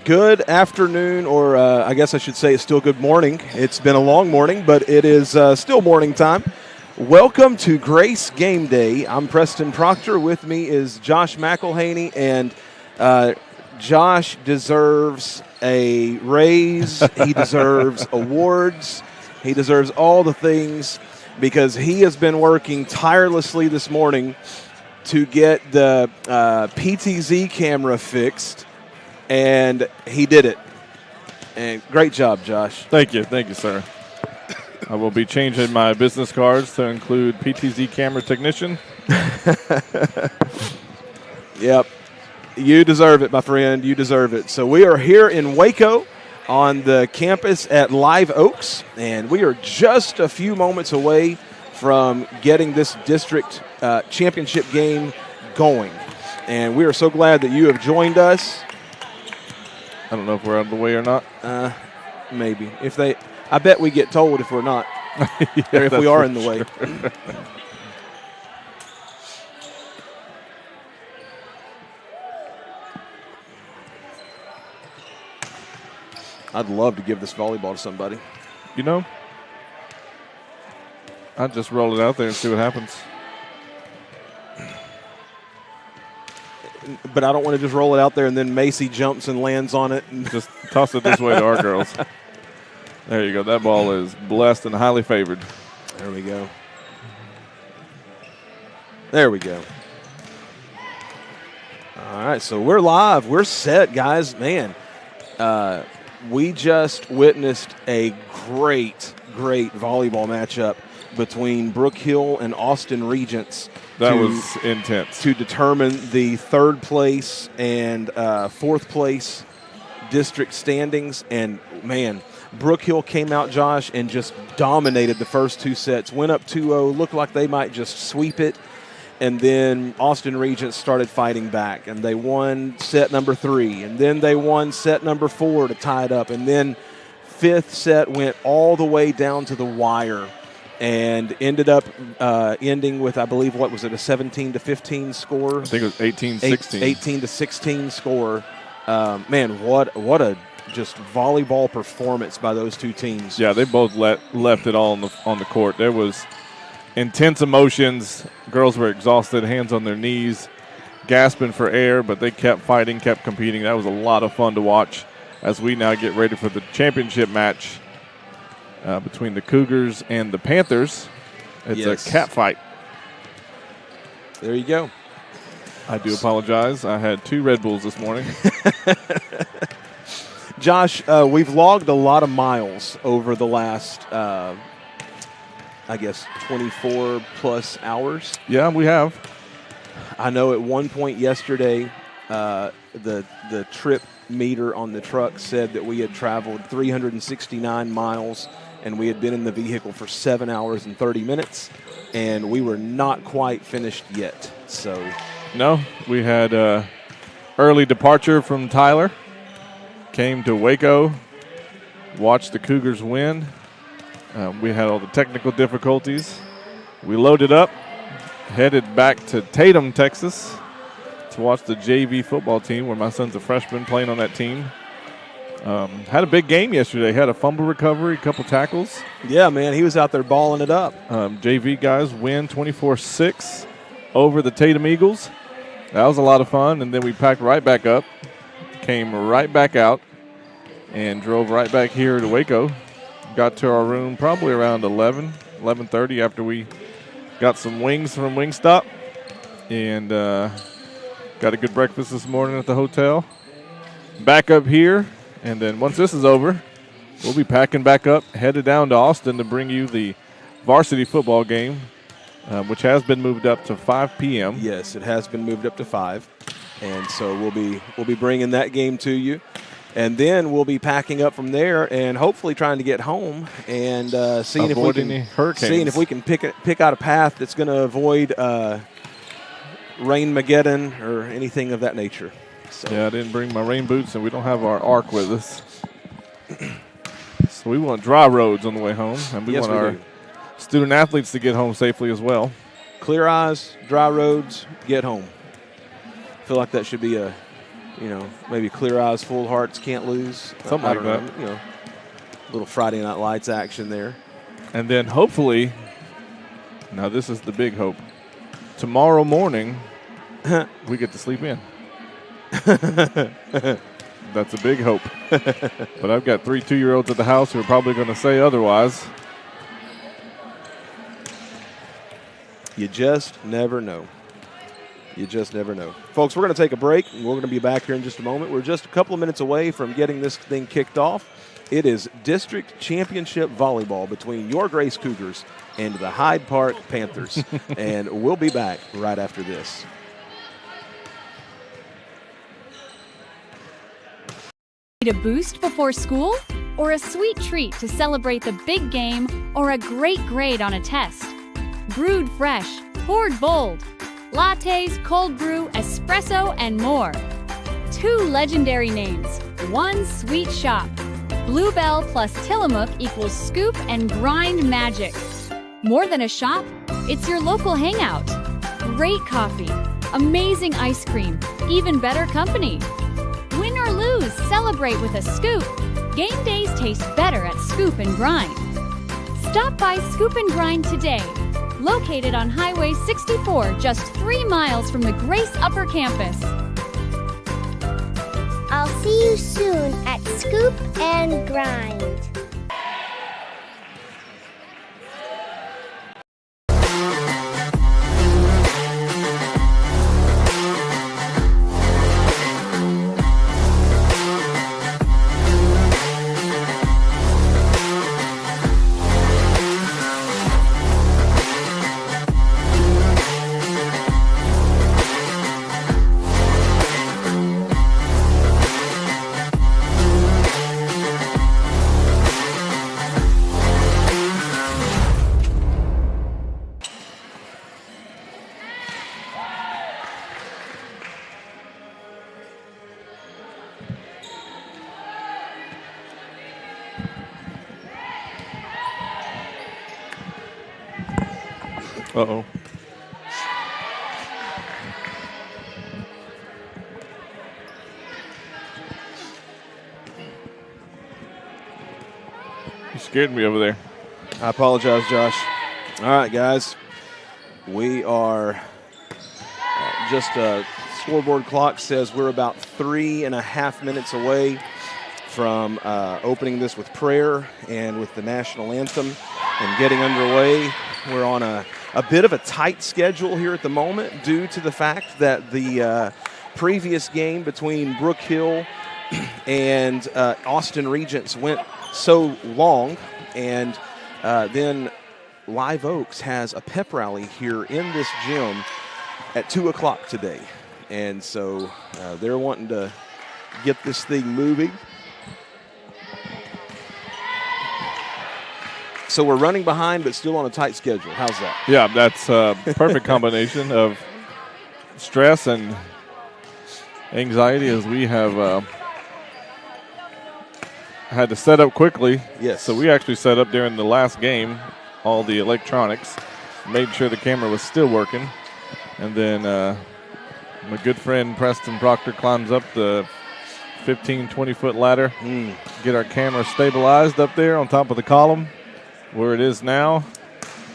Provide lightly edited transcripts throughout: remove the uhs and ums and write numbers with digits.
Good afternoon, or I guess I should say it's still good morning. It's been a long morning, but it is still morning time. Welcome to Grace Game Day. I'm Preston Proctor. With me is Josh McElhaney, and Josh deserves a raise. He deserves awards. He deserves all the things because he has been working tirelessly this morning to get the PTZ camera fixed, and he did it. And great job, Josh. Thank you, sir. I will be changing my business cards to include PTZ camera technician. Yep. You deserve it, my friend. You deserve it. So we are here in Waco on the campus at Live Oaks, and we are just a few moments away from getting this district championship game going. And we are so glad that you have joined us. I don't know if we're out of the way or not. Maybe. I bet we get told if we're not, or if we are in the way. I'd love to give this volleyball to somebody. You know, I'd just roll it out there and see what happens. But I don't want to just roll it out there and then Macy jumps and lands on it. And just toss it this way to our girls. There you go. That ball is blessed and highly favored. There we go. There we go. All right, so we're live. We're set, guys. Man, we just witnessed a great volleyball matchup between Brook Hill and Austin Regents. That was intense. To determine the third place and fourth place district standings. And, man, Brook Hill came out, Josh, and just dominated the first two sets. Went up 2-0, looked like they might just sweep it. And then Austin Regents started fighting back, and they won set number 3. And then they won set number 4 to tie it up. And then fifth set went all the way down to the wire and ended up ending with, I believe, what was it, a 17-15 score? I think it was 18-16. 18-16 score. Man, what a just volleyball performance by those two teams. Yeah, they both left it all on the court. There was intense emotions. Girls were exhausted, hands on their knees, gasping for air, but they kept fighting, kept competing. That was a lot of fun to watch as we now get ready for the championship match between the Cougars and the Panthers. It's a cat fight. There you go. I do apologize. I had 2 Red Bulls this morning. Josh, we've logged a lot of miles over the last, 24-plus hours. Yeah, we have. I know at one point yesterday, the trip meter on the truck said that we had traveled 369 miles, and we had been in the vehicle for 7 hours and 30 minutes, and we were not quite finished yet. So, no, we had early departure from Tyler, came to Waco, watched the Cougars win. We had all the technical difficulties. We loaded up, headed back to Tatum, Texas, to watch the JV football team, where my son's a freshman playing on that team. Had a big game yesterday. Had a fumble recovery, a couple tackles. Yeah, man, he was out there balling it up. JV guys win 24-6 over the Tatum Eagles. That was a lot of fun. And then we packed right back up, came right back out, and drove right back here to Waco. Got to our room probably around 11:30 after we got some wings from Wingstop, and got a good breakfast this morning at the hotel. Back up here, and then once this is over, we'll be packing back up, headed down to Austin to bring you the varsity football game, which has been moved up to 5 p.m. Yes, it has been moved up to 5, and so we'll be bringing that game to you. And then we'll be packing up from there and hopefully trying to get home and seeing if we can pick out a path that's going to avoid Rain-mageddon or anything of that nature. So. Yeah, I didn't bring my rain boots, and we don't have our arc with us. So we want dry roads on the way home, and we want our student athletes to get home safely as well. Clear eyes, dry roads, get home. I feel like that should be a maybe clear eyes, full hearts, can't lose. Something I like don't that. know, little Friday Night Lights action there. And then hopefully, now this is the big hope, tomorrow morning we get to sleep in. That's a big hope. But I've got 3 2-year-olds at the house who are probably going to say otherwise. You just never know. You just never know. Folks, we're going to take a break, and we're going to be back here in just a moment. We're just a couple of minutes away from getting this thing kicked off. It is district championship volleyball between your Grace Cougars and the Hyde Park Panthers. And we'll be back right after this. Need a boost before school? Or a sweet treat to celebrate the big game or a great grade on a test? Brewed fresh, poured bold. Lattes, cold brew, espresso, and more. 2 legendary names, 1 sweet shop. Bluebell plus Tillamook equals scoop and grind magic. More than a shop, it's your local hangout. Great coffee, amazing ice cream, even better company. Win or lose, celebrate with a scoop. Game days taste better at Scoop and Grind. Stop by Scoop and Grind today. Located on Highway 64, just 3 miles from the Grace Upper Campus. I'll see you soon at Scoop and Grind. Uh-oh. You scared me over there. I apologize, Josh. All right, guys. We are just scoreboard clock says we're about 3.5 minutes away from opening this with prayer and with the national anthem and getting underway. We're on a bit of a tight schedule here at the moment due to the fact that the previous game between Brook Hill and Austin Regents went so long, and then Live Oaks has a pep rally here in this gym at 2 o'clock today. And so they're wanting to get this thing moving. So we're running behind, but still on a tight schedule. How's that? Yeah, that's a perfect combination of stress and anxiety, as we have had to set up quickly. Yes. So we actually set up during the last game all the electronics, made sure the camera was still working. And then my good friend Preston Proctor climbs up the 15, 20-foot ladder, get our camera stabilized up there on top of the column where it is now.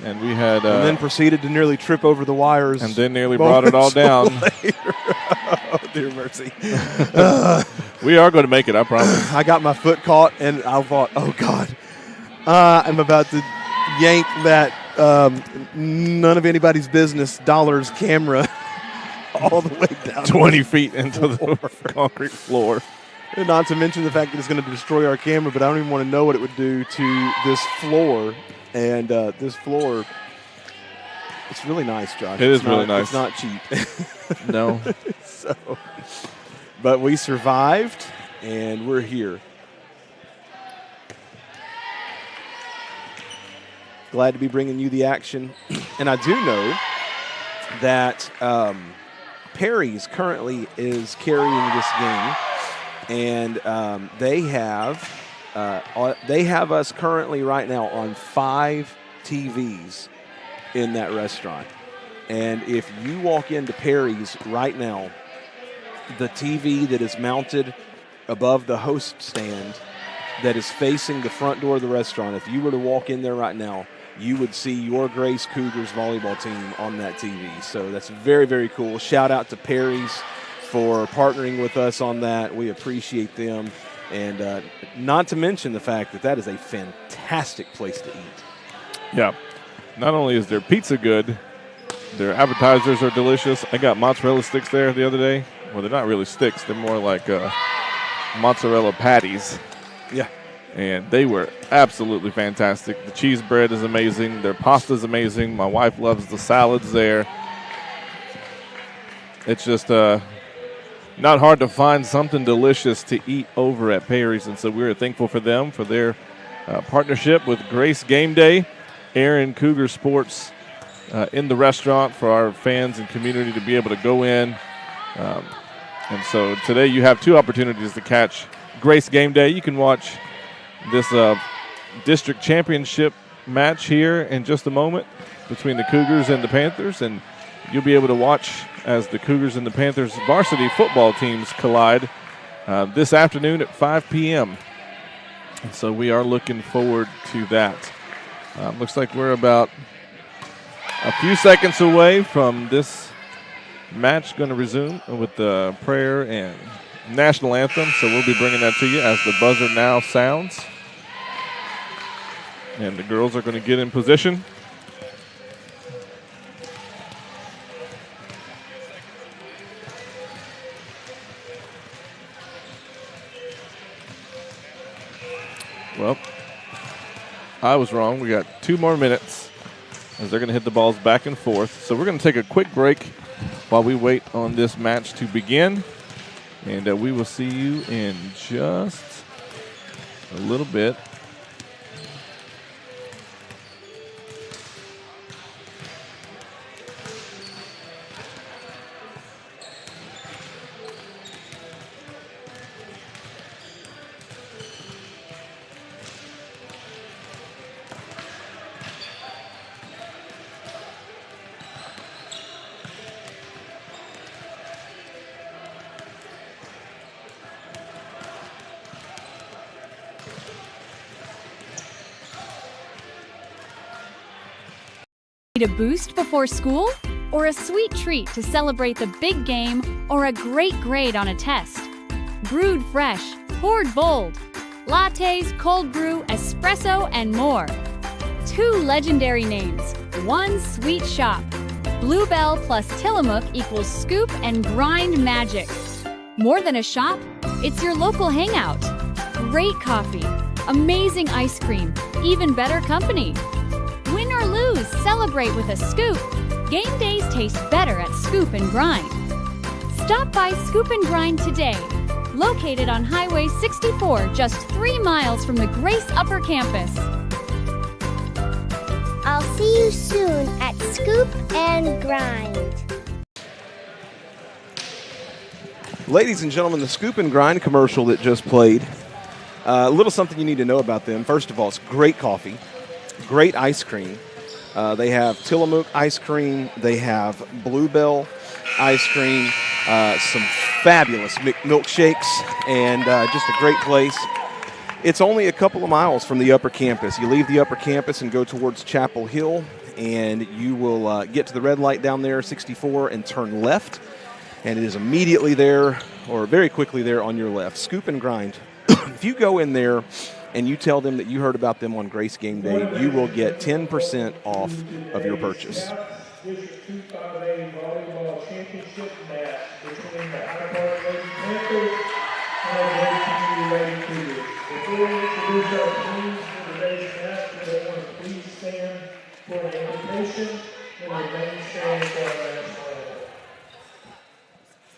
And we had and then proceeded to nearly trip over the wires. And then nearly brought it all down. Oh, dear mercy. We are going to make it, I promise. I got my foot caught, and I thought, oh, God, I'm about to yank that none of anybody's business dollars camera all the way down 20 feet into the concrete floor. And not to mention the fact that it's going to destroy our camera, but I don't even want to know what it would do to this floor. And this floor, it's really nice, Josh. It is really nice. It's not cheap. No. So, but we survived, and we're here. Glad to be bringing you the action. And I do know that Perry's currently is carrying this game, and they have us currently right now on 5 TVs in that restaurant. And if you walk into Perry's right now, the TV that is mounted above the host stand that is facing the front door of the restaurant, if you were to walk in there right now, you would see your Grace Cougars volleyball team on that TV. So that's very, very cool. Shout out to Perry's for partnering with us on that. We appreciate them. And not to mention the fact that that is a fantastic place to eat. Yeah. Not only is their pizza good, their appetizers are delicious. I got mozzarella sticks there the other day. Well, they're not really sticks. They're more like mozzarella patties. Yeah. And they were absolutely fantastic. The cheese bread is amazing. Their pasta is amazing. My wife loves the salads there. It's just not hard to find something delicious to eat over at Perry's. And so we're thankful for them, for their partnership with Grace Game Day, Aaron Cougar Sports in the restaurant for our fans and community to be able to go in. And so today you have two opportunities to catch Grace Game Day. You can watch this district championship match here in just a moment between the Cougars and the Panthers, and you'll be able to watch as the Cougars and the Panthers varsity football teams collide this afternoon at 5 p.m. And so we are looking forward to that. Looks like we're about a few seconds away from this match going to resume with the prayer and national anthem. So we'll be bringing that to you as the buzzer now sounds. And the girls are going to get in position. Well, I was wrong. We got 2 more minutes as they're going to hit the balls back and forth. So we're going to take a quick break while we wait on this match to begin. And we will see you in just a little bit. Need a boost before school? Or a sweet treat to celebrate the big game or a great grade on a test? Brewed fresh, poured bold. Lattes, cold brew, espresso, and more. 2 legendary names, 1 sweet shop. Bluebell plus Tillamook equals scoop and grind magic. More than a shop, it's your local hangout. Great coffee, amazing ice cream, even better company. Win or lose, celebrate with a scoop. Game days taste better at Scoop and Grind. Stop by Scoop and Grind today. Located on Highway 64, just 3 miles from the Grace Upper Campus. I'll see you soon at Scoop and Grind. Ladies and gentlemen, the Scoop and Grind commercial that just played, a little something you need to know about them. First of all, it's great coffee, great ice cream. They have Tillamook ice cream. They have Bluebell ice cream. Some fabulous milkshakes, and just a great place. It's only a couple of miles from the upper campus. You leave the upper campus and go towards Chapel Hill, and you will get to the red light down there, 64, and turn left. And it is immediately there, or very quickly there on your left. Scoop and Grind. If you go in there and you tell them that you heard about them on Grace Game Day, you will get 10% off of your purchase. District 258 Volleyball Championship match between the Hyde Lady Panthers and the Lady Cougars. Before we introduce our teams for today's match, we want to please stand for an invitation and remain standing for our national anthem.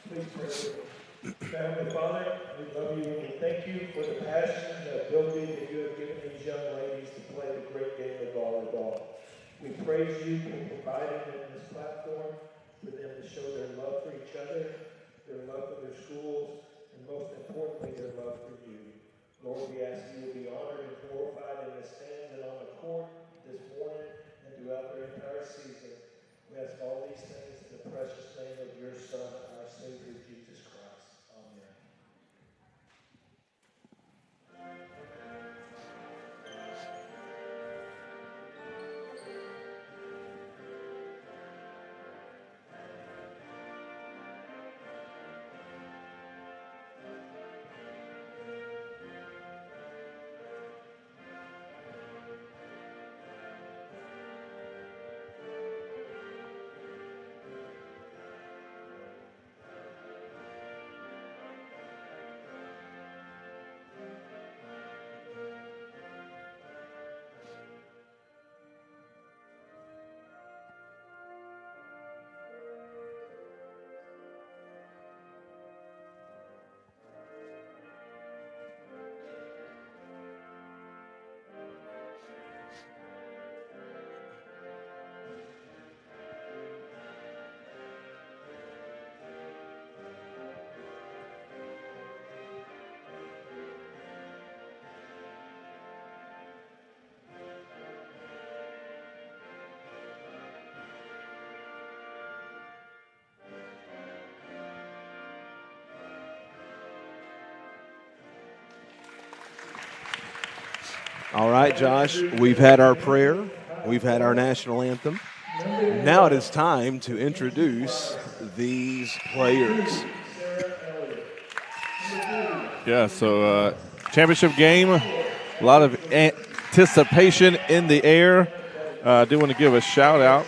Please pray with me. Heavenly Father, we love you and we thank you for the passion and the ability that you have given these young ladies to play the great game of volleyball. We praise you for providing them this platform for them to show their love for each other, their love for their schools, and most importantly, their love for you. Lord, we ask you to be honored and glorified in the stands and on the court this morning and throughout their entire season. We ask all these things in the precious name of your Son, our Savior, Jesus Christ. All right, Josh, we've had our prayer. We've had our national anthem. Now it is time to introduce these players. Yeah, so championship game, a lot of anticipation in the air. I do want to give a shout out.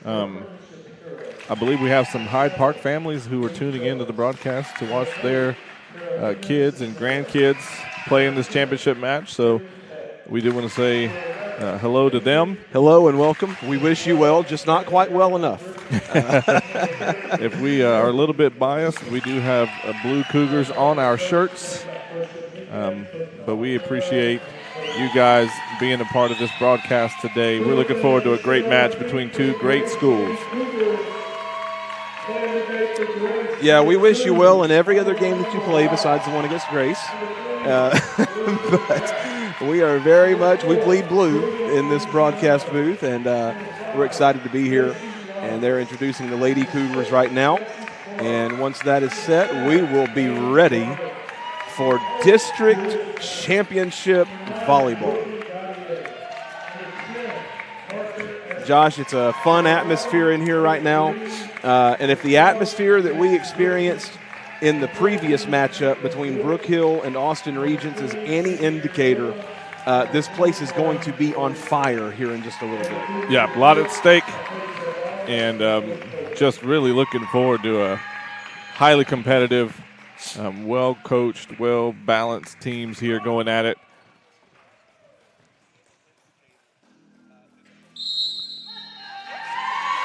I believe we have some Hyde Park families who are tuning into the broadcast to watch their kids and grandkids play in this championship match. So we do want to say hello to them. Hello and welcome. We wish you well, just not quite well enough. If we are a little bit biased, we do have blue Cougars on our shirts. But we appreciate you guys being a part of this broadcast today. We're looking forward to a great match between two great schools. Yeah, we wish you well in every other game that you play besides the one against Grace. But we are very much, we bleed blue in this broadcast booth, and we're excited to be here. And they're introducing the Lady Cougars right now. And once that is set, we will be ready for district championship volleyball. Josh, it's a fun atmosphere in here right now. And if the atmosphere that we experienced in the previous matchup between Brook Hill and Austin Regents is any indicator, this place is going to be on fire here in just a little bit. Yeah, a lot at stake. And just really looking forward to a highly competitive, well-coached, well-balanced teams here going at it.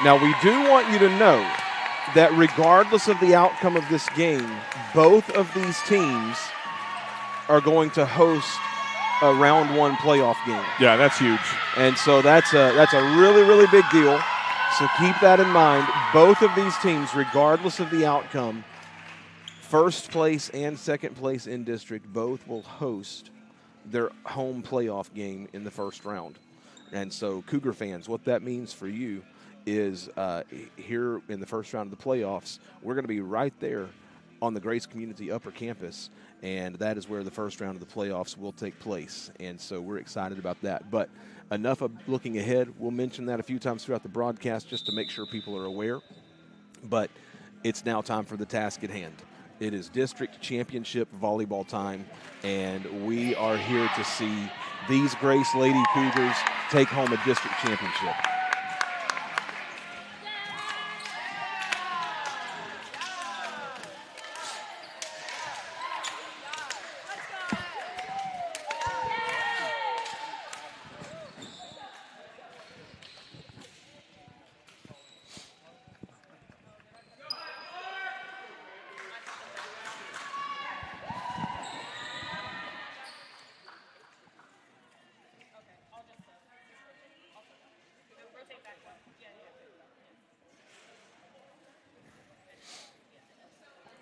Now, we do want you to know that regardless of the outcome of this game, both of these teams are going to host a round one playoff game. Yeah, that's huge. And so that's a really, really big deal. So keep that in mind. Both of these teams, regardless of the outcome, first place and second place in district, both will host their home playoff game in the first round. And so Cougar fans, what that means for you is here in the first round of the playoffs, we're going to be right there on the Grace Community Upper Campus, and that is where the first round of the playoffs will take place. And so we're excited about that. But enough of looking ahead. We'll mention that a few times throughout the broadcast just to make sure people are aware. But it's now time for the task at hand. It is district championship volleyball time, and we are here to see these Grace Lady Cougars take home a district championship.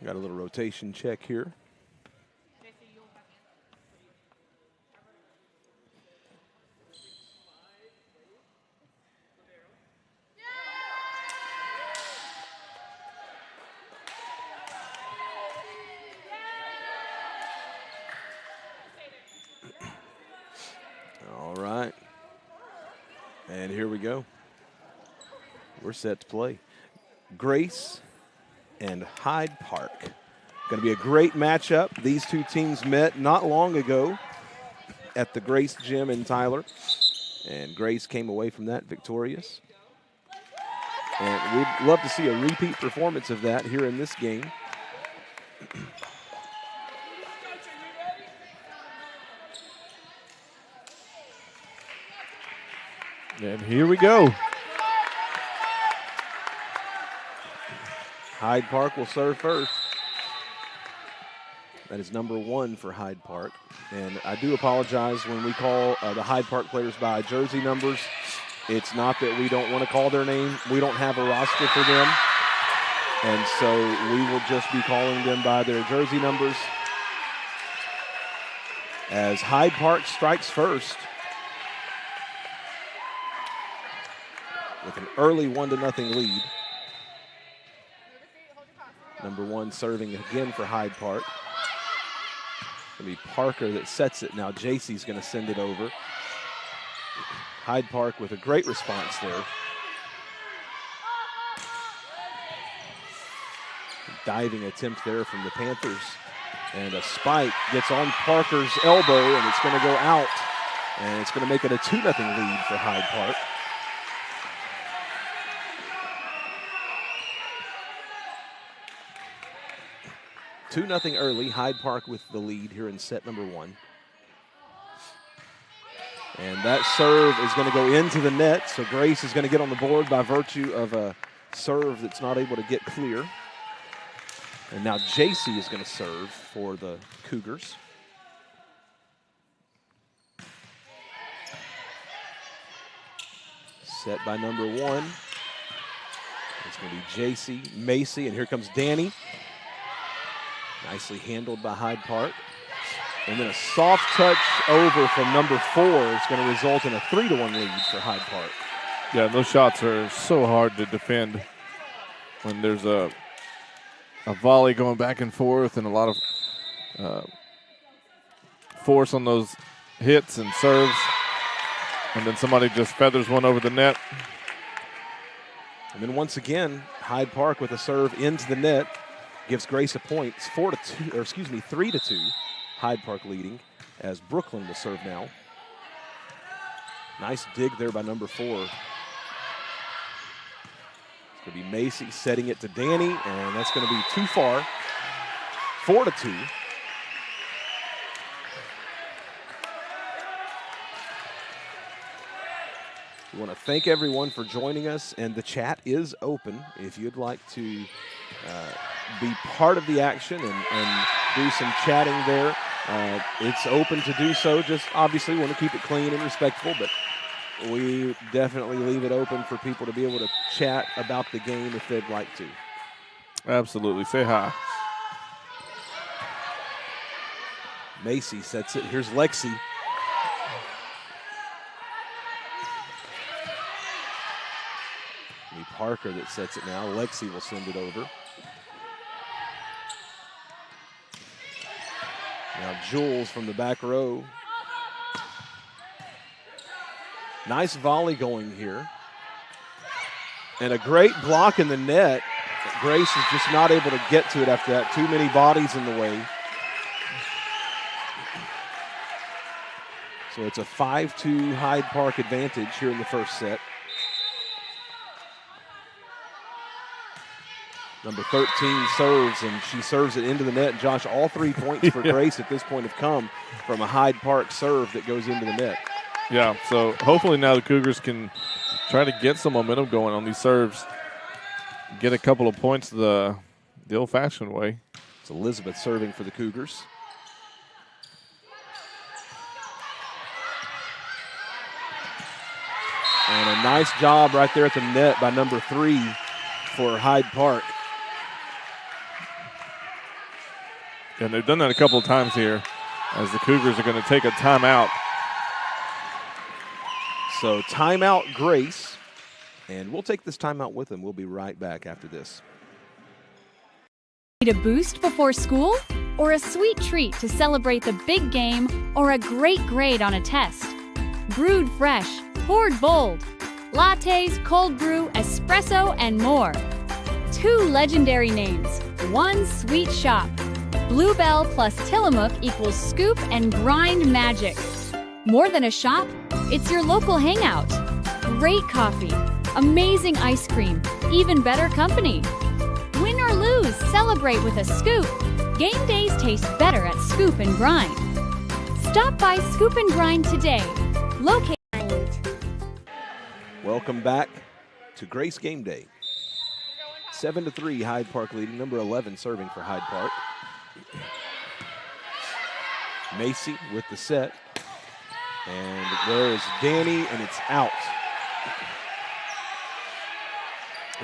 Got a little rotation check here. All right. And here we go. We're set to play. Grace and Hyde Park. Going to be a great matchup. These two teams met not long ago at the Grace Gym in Tyler, and Grace came away from that victorious. And we'd love to see a repeat performance of that here in this game. And here we go. Hyde Park will serve first. That is number 1 for Hyde Park. And I do apologize when we call the Hyde Park players by jersey numbers. It's not that we don't want to call their name. We don't have a roster for them. And so we will just be calling them by their jersey numbers. As Hyde Park strikes first with an early 1-0 lead. Number 1 serving again for Hyde Park. going to be Parker that sets it. Now JC's going to send it over. Hyde Park with a great response there. Diving attempt there from the Panthers. And a spike gets on Parker's elbow, and it's going to go out. And it's going to make it a 2-0 lead for Hyde Park. Two nothing early. Hyde Park with the lead here in set number 1. And that serve is going to go into the net, so Grace is going to get on the board by virtue of a serve that's not able to get clear. And now JC is going to serve for the Cougars. Set by number 1. It's going to be JC, Macy, and here comes Danny. Nicely handled by Hyde Park. And then a soft touch over from number 4 is going to result in a 3-1 lead for Hyde Park. Yeah, those shots are so hard to defend when there's a volley going back and forth and a lot of force on those hits and serves. And then somebody just feathers one over the net. And then once again, Hyde Park with a serve into the net gives Grace a point. It's 3-2. Hyde Park leading as Brooklyn will serve now. Nice dig there by number 4. It's going to be Macy setting it to Danny, and that's going to be too far. 4-2. We want to thank everyone for joining us, and the chat is open if you'd like to be part of the action and do some chatting there. It's open to do so. Just obviously want to keep it clean and respectful, but we definitely leave it open for people to be able to chat about the game if they'd like to. Absolutely. Say hi. Macy sets it. Here's Lexi. Parker that sets it now. Lexi will send it over. Now Jules from the back row. Nice volley going here. And a great block in the net. Grace is just not able to get to it after that. Too many bodies in the way. So it's a 5-2 Hyde Park advantage here in the first set. Number 13 serves, and she serves it into the net. Josh, all 3 points for Grace at this point have come from a Hyde Park serve that goes into the net. Yeah, so hopefully now the Cougars can try to get some momentum going on these serves, get a couple of points the old-fashioned way. It's Elizabeth serving for the Cougars. And a nice job right there at the net by number 3 for Hyde Park. And they've done that a couple of times here as the Cougars are going to take a timeout. So timeout Grace, and we'll take this timeout with them. We'll be right back after this. Need a boost before school? Or a sweet treat to celebrate the big game or a great grade on a test? Brewed fresh, poured bold. Lattes, cold brew, espresso, and more. 2 legendary names, 1 sweet shop. Bluebell plus Tillamook equals scoop and grind magic. More than a shop, it's your local hangout. Great coffee, amazing ice cream, even better company. Win or lose, celebrate with a scoop. Game days taste better at Scoop and Grind. Stop by Scoop and Grind today. Located. Welcome back to Grace Game Day. 7-3 Hyde Park leading. Number 11 serving for Hyde Park. Macy with the set. And there is Danny, and it's out.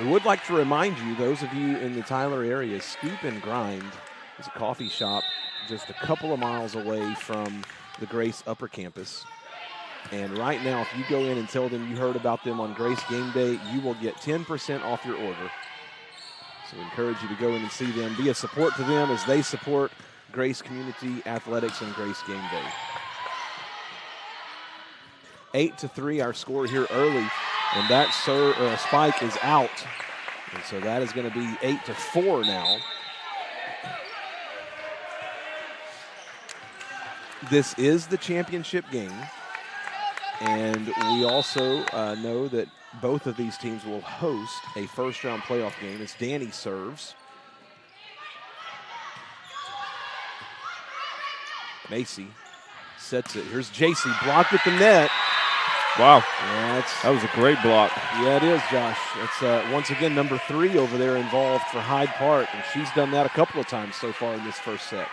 We would like to remind you, those of you in the Tyler area, Scoop and Grind is a coffee shop just a couple of miles away from the Grace Upper Campus. And right now, if you go in and tell them you heard about them on Grace Game Day, you will get 10% off your order. So we encourage you to go in and see them, be a support to them as they support Grace Community Athletics and Grace Game Day. 8-3 our score here early, and that spike is out. And so that is going to be 8-4 now. This is the championship game, and we also know that both of these teams will host a first-round playoff game as Danny serves. Macy sets it. Here's JC, blocked at the net. Wow, Yeah, that was a great block. yeah, it is, Josh. It's once again number 3 over there involved for Hyde Park, and she's done that a couple of times so far in this first set.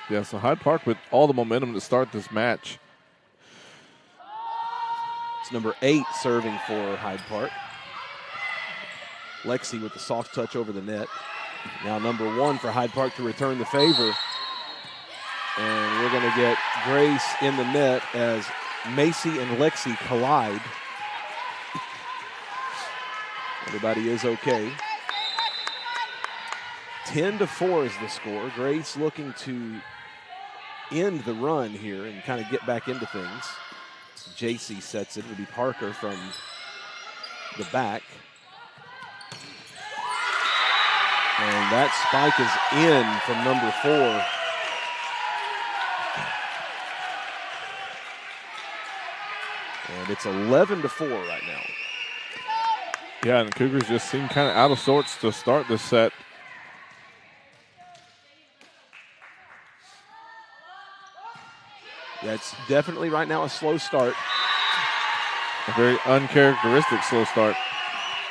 Yeah, so Hyde Park with all the momentum to start this match. It's number 8 serving for Hyde Park. Lexi with the soft touch over the net. Now number 1 for Hyde Park to return the favor. And we're going to get Grace in the net as Macy and Lexi collide. Everybody is okay. 10-4 is the score. Grace looking to end the run here and kind of get back into things. JC sets it. It'll be Parker from the back. And that spike is in from number 4. And it's 11-4 right now. Yeah, and the Cougars just seem kind of out of sorts to start this set. That's definitely right now a slow start. A very uncharacteristic slow start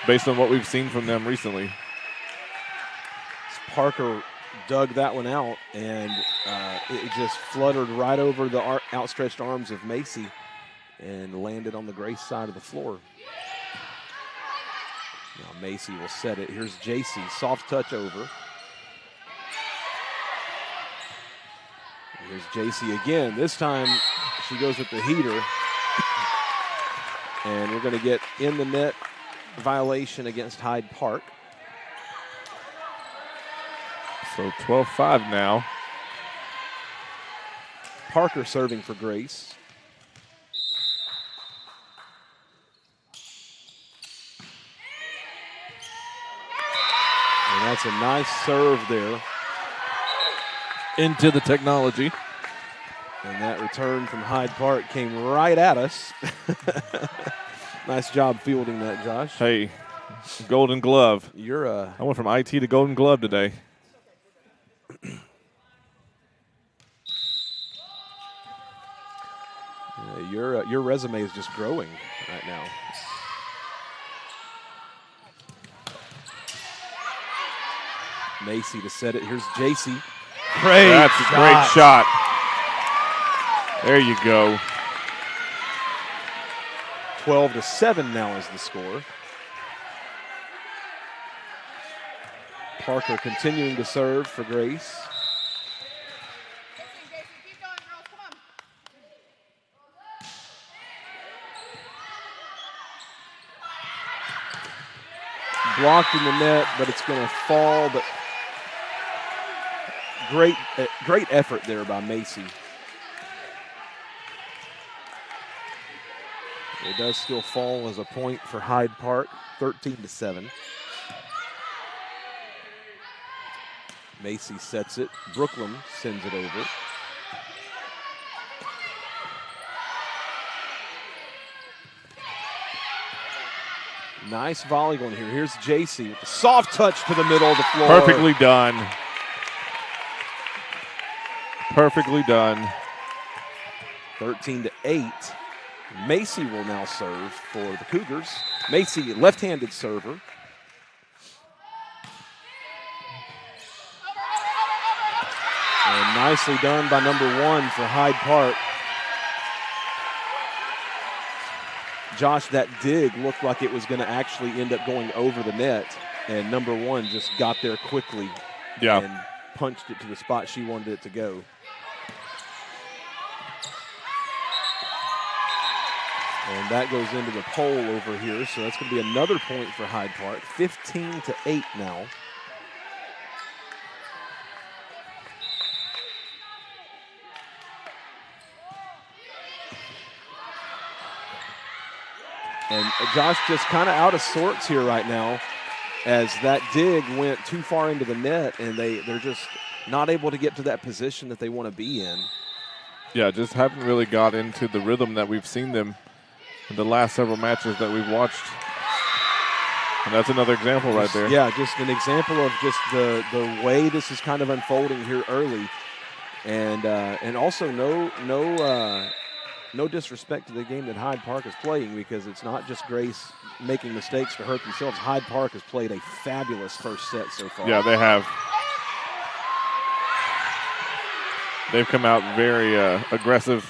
based on what we've seen from them recently. Parker dug that one out, and it just fluttered right over the outstretched arms of Macy and landed on the Grace side of the floor. Now Macy will set it. Here's JC, soft touch over. Here's JC again. This time she goes with the heater. And we're going to get in the net violation against Hyde Park. So 12-5 now. Parker serving for Grace. And that's a nice serve there. Into the technology. And that return from Hyde Park came right at us. Nice job fielding that, Josh. Hey, Golden Glove. You're I went from IT to Golden Glove today. your resume is just growing right now. Macy to set it. Here's JC. Great That's a great shot. There you go. 12-7 now is the score. Parker continuing to serve for Grace. Blocked in the net, but it's going to fall. But great effort there by Macy. It does still fall as a point for Hyde Park, 13-7. Macy sets it. Brooklyn sends it over. Nice volley going here. Here's JC with a soft touch to the middle of the floor. Perfectly done. Perfectly done. 13-8. Macy will now serve for the Cougars. Macy, left-handed server. And nicely done by number 1 for Hyde Park. Josh, that dig looked like it was going to actually end up going over the net, and number 1 just got there quickly and punched it to the spot she wanted it to go. And that goes into the pole over here, so that's going to be another point for Hyde Park. 15-8 now. And Josh just kind of out of sorts here right now, as that dig went too far into the net, and they're just not able to get to that position that they want to be in. Yeah, just haven't really got into the rhythm that we've seen them in the last several matches that we've watched. And that's another example right there. Yeah, just an example of just the way this is kind of unfolding here early. And also no disrespect to the game that Hyde Park is playing, because it's not just Grace making mistakes to hurt themselves. Hyde Park has played a fabulous first set so far. Yeah, they have. They've come out very aggressive.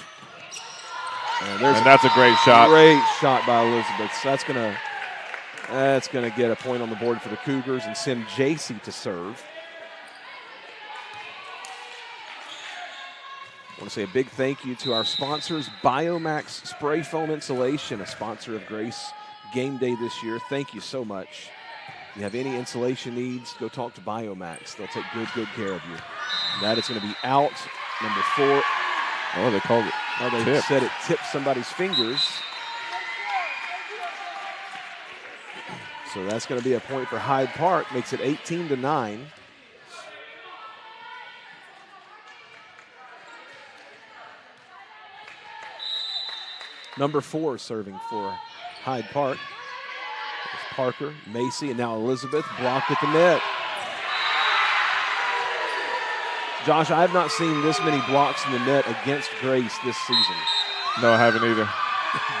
And that's a great shot. Great shot by Elizabeth. So that's gonna get a point on the board for the Cougars and send JC to serve. I want to say a big thank you to our sponsors, Biomax Spray Foam Insulation, a sponsor of Grace Game Day this year. Thank you so much. If you have any insulation needs, go talk to Biomax. They'll take good care of you. That is going to be out. Number 4. Oh, they called it. Oh, they tip. said it tipped somebody's fingers. So that's going to be a point for Hyde Park. Makes it 18-9. Number 4 serving for Hyde Park. It's Parker, Macy, and now Elizabeth blocked at the net. Josh, I have not seen this many blocks in the net against Grace this season. No, I haven't either.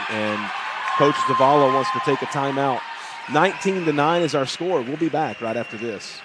And Coach Zavala wants to take a timeout. 19-9 is our score. We'll be back right after this.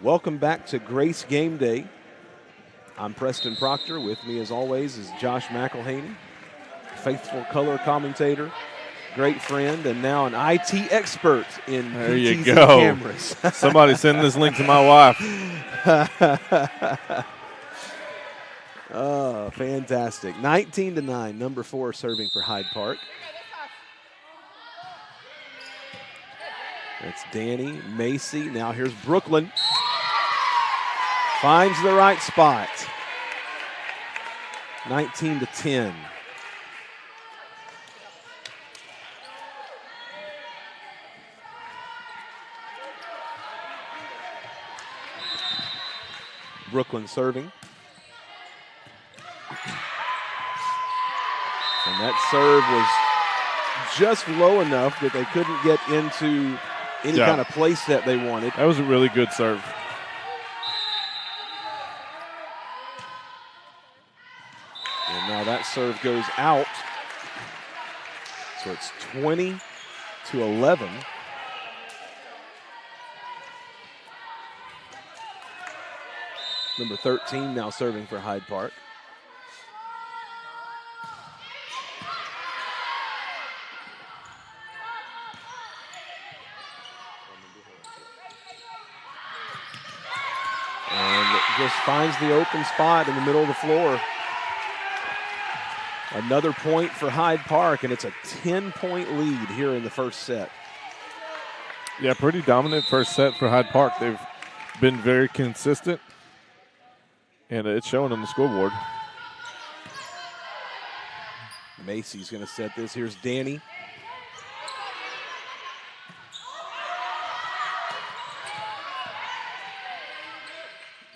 Welcome back to Grace Game Day. I'm Preston Proctor. With me, as always, is Josh McElhaney, faithful color commentator, great friend, and now an IT expert in there PTs you go. and cameras. Somebody send this link to my wife. Oh, fantastic. 19-9, number 4 serving for Hyde Park. That's Danny, Macy. Now here's Brooklyn. Finds the right spot. 19-10. Brooklyn serving. And that serve was just low enough that they couldn't get into any kind of play set they wanted. That was a really good serve. And now that serve goes out. So it's 20-11. Number 13 now serving for Hyde Park. And just finds the open spot in the middle of the floor. Another point for Hyde Park, and it's a 10-point lead here in the first set. Yeah, pretty dominant first set for Hyde Park. They've been very consistent, and it's showing on the scoreboard. Macy's going to set this. Here's Danny.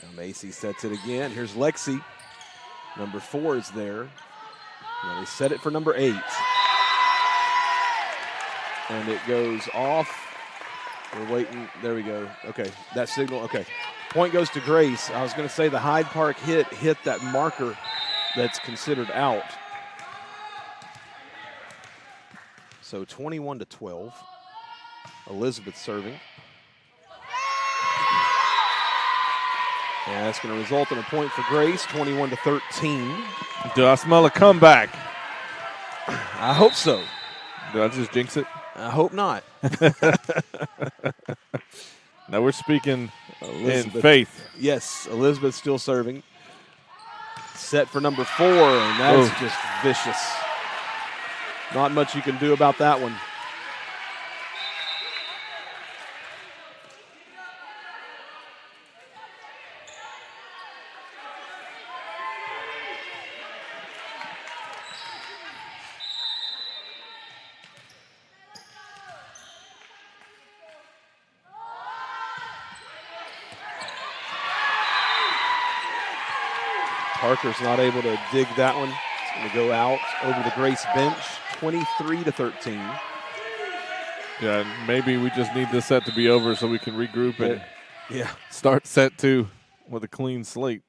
Now Macy sets it again. Here's Lexi. Number 4 is there. Now they set it for number 8. And it goes off. We're waiting. There we go. Okay, that signal. Okay. Point goes to Grace. I was going to say the Hyde Park hit that marker that's considered out. So 21-12. Elizabeth serving. And that's going to result in a point for Grace, 21-13. Do I smell a comeback? I hope so. Did I just jinx it? I hope not. Now we're speaking in Elizabeth. faith. Yes, Elizabeth still serving. Set for number 4, and that's Oof. just vicious. Not much you can do about that one. Parker's not able to dig that one. It's going to go out over the Grace bench, 23-13. Yeah, maybe we just need this set to be over so we can regroup and Yeah. start set 2 with a clean slate.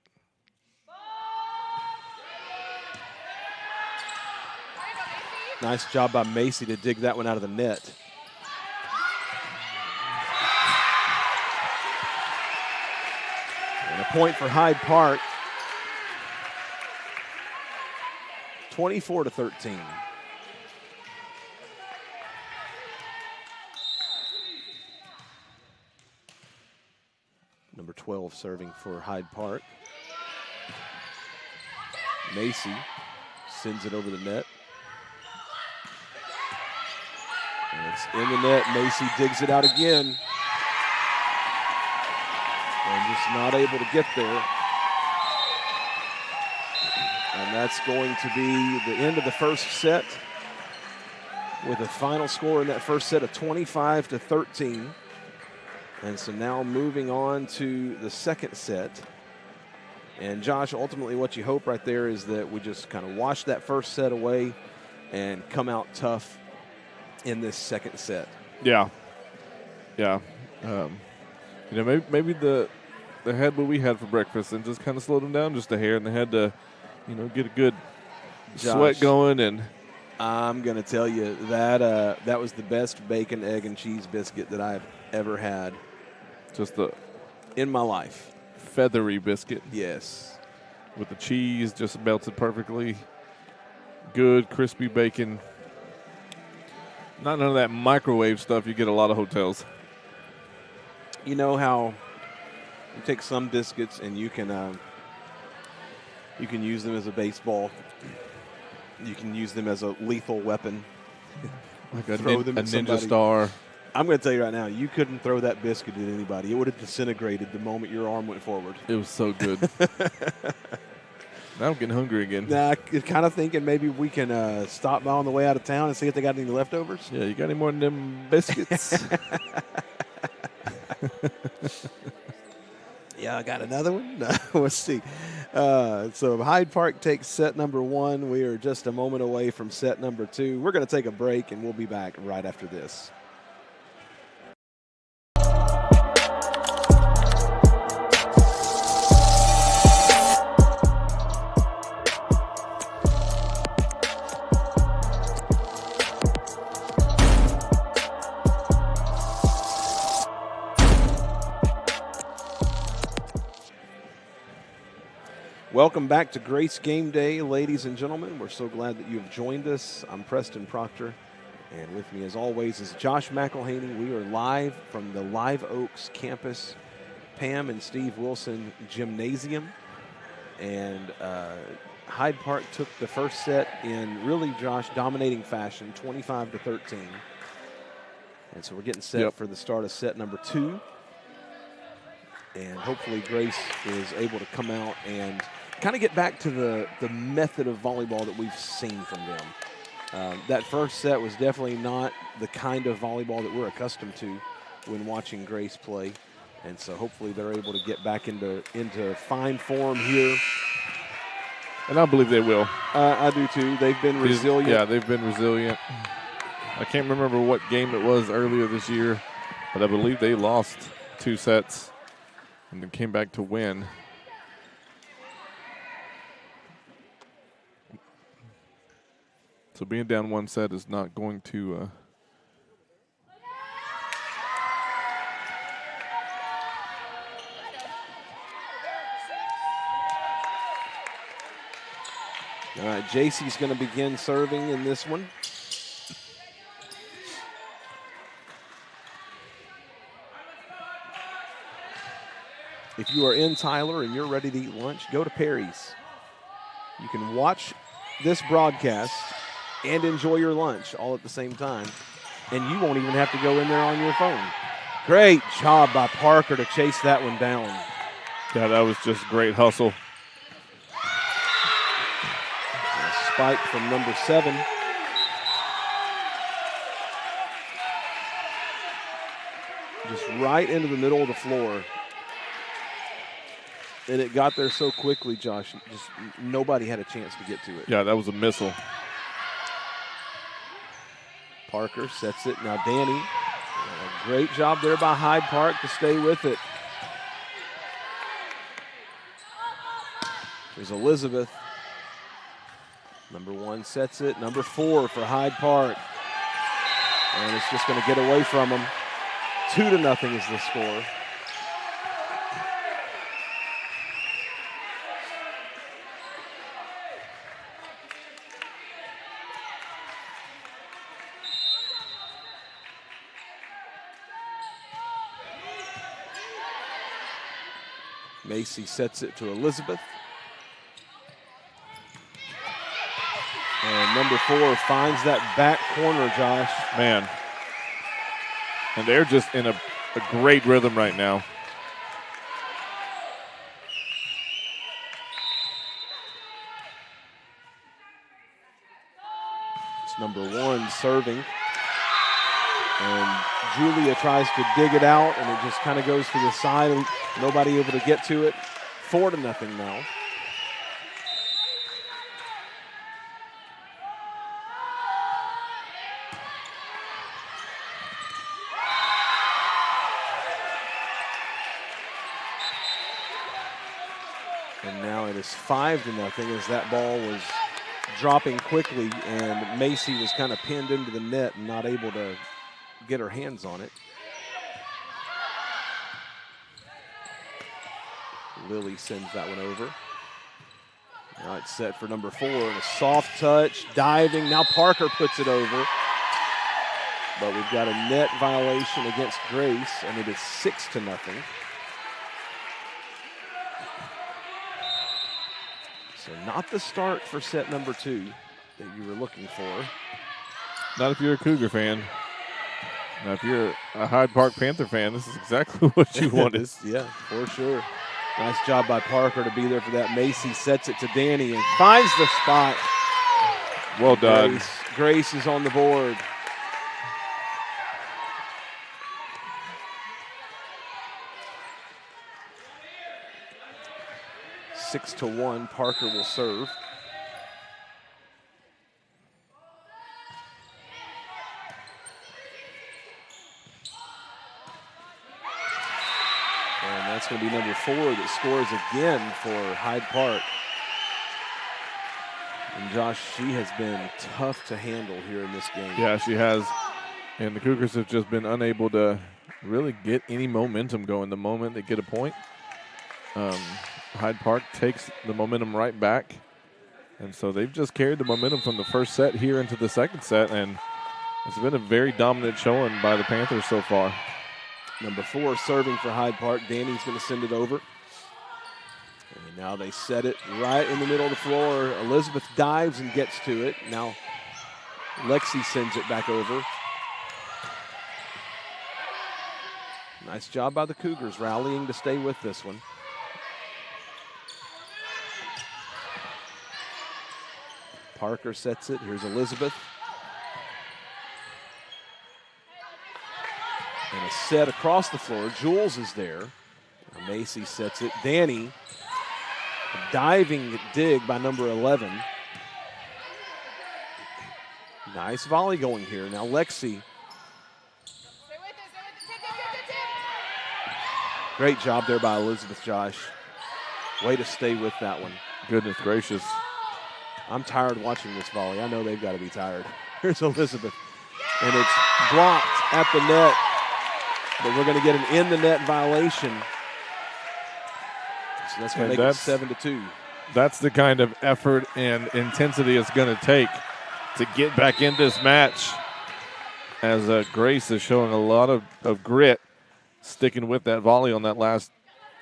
Nice job by Macy to dig that one out of the net. And a point for Hyde Park. 24-13. Number 12 serving for Hyde Park. Macy sends it over the net. And it's in the net. Macy digs it out again. And just not able to get there. And that's going to be the end of the first set with a final score in that first set of 25-13. And so now moving on to the second set. And Josh, ultimately what you hope right there is that we just kind of wash that first set away and come out tough in this second set. Yeah. Yeah. Maybe the head what we had for breakfast and just kind of slowed them down just a hair, and they had to, get a good sweat going. And I'm going to tell you that that was the best bacon, egg, and cheese biscuit that I've ever had. Just the in my life. Feathery biscuit. Yes. With the cheese just melted perfectly. Good, crispy bacon. Not none of that microwave stuff you get at a lot of hotels. You know how you take some biscuits and you can use them as a baseball. You can use them as a lethal weapon. Like a Throw them at Ninja somebody. Star. I'm going to tell you right now, you couldn't throw that biscuit at anybody. It would have disintegrated the moment your arm went forward. It was so good. Now I'm getting hungry again. Nah, I'm kind of thinking maybe we can stop by on the way out of town and see if they got any leftovers. Yeah, you got any more than them biscuits? Yeah, I got another one. No, let's see. So Hyde Park takes set number 1. We are just a moment away from set number 2. We're going to take a break, and we'll be back right after this. Welcome back to Grace Game Day, ladies and gentlemen. We're so glad that you have joined us. I'm Preston Proctor, and with me, as always, is Josh McElhaney. We are live from the Live Oaks campus, Pam and Steve Wilson Gymnasium. And Hyde Park took the first set in really, Josh, dominating fashion, 25-13. And so we're getting set for the start of set number 2. And hopefully Grace is able to come out and kind of get back to the method of volleyball that we've seen from them. That first set was definitely not the kind of volleyball that we're accustomed to when watching Grace play. And so hopefully they're able to get back into fine form here. And I believe they will. I do too. They've been resilient. Yeah, they've been resilient. I can't remember what game it was earlier this year, but I believe they lost 2 sets and then came back to win. So being down 1 set is not going to JC's going to begin serving in this one. If you are in Tyler and you're ready to eat lunch, go to Perry's. You can watch this broadcast and enjoy your lunch all at the same time, and you won't even have to go in there on your phone. Great job by Parker to chase that one down. Yeah, that was just great hustle. A spike from number 7. Just right into the middle of the floor. And it got there so quickly, Josh, just nobody had a chance to get to it. Yeah, that was a missile. Parker sets it. Now Danny, great job there by Hyde Park to stay with it. There's Elizabeth. Number 1 sets it. Number 4 for Hyde Park. And it's just going to get away from them. 2-0 is the score. Macy sets it to Elizabeth. And number 4 finds that back corner, Josh. Man. And they're just in a great rhythm right now. It's number 1 serving. And Julia tries to dig it out, and it just kind of goes to the side. Nobody able to get to it. 4-0 now. And now it is 5-0 as that ball was dropping quickly, and Macy was kind of pinned into the net and not able to get her hands on it. Lily sends that one over. Now it's set for number 4, and a soft touch, diving. Now Parker puts it over. But we've got a net violation against Grace, and it is 6-0. So not the start for set number 2 that you were looking for. Not if you're a Cougar fan. Now, if you're a Hyde Park Panther fan, this is exactly what you wanted. Yeah, for sure. Nice job by Parker to be there for that. Macy sets it to Danny and finds the spot. Well done. Grace is on the board. Six to 1, Parker will serve. And that's going to be number 4 that scores again for Hyde Park. And Josh, she has been tough to handle here in this game. Yeah, she has. And the Cougars have just been unable to really get any momentum going the moment they get a point. Hyde Park takes the momentum right back. And so they've just carried the momentum from the first set here into the second set. And it's been a very dominant showing by the Panthers so far. Number 4 serving for Hyde Park. Danny's going to send it over. And now they set it right in the middle of the floor. Elizabeth dives and gets to it. Now Lexi sends it back over. Nice job by the Cougars rallying to stay with this one. Parker sets it. Here's Elizabeth. And a set across the floor. Jules is there. Now Macy sets it. Danny, a diving dig by number 11. Nice volley going here. Now Lexi. Great job there by Elizabeth, Josh. Way to stay with that one. Goodness gracious. I'm tired watching this volley. I know they've got to be tired. Here's Elizabeth. And it's blocked at the net. But we're going to get an in the net violation. So that's going to make it 7-2. That's the kind of effort and intensity it's going to take to get back in this match, as Grace is showing a lot of grit, sticking with that volley on that last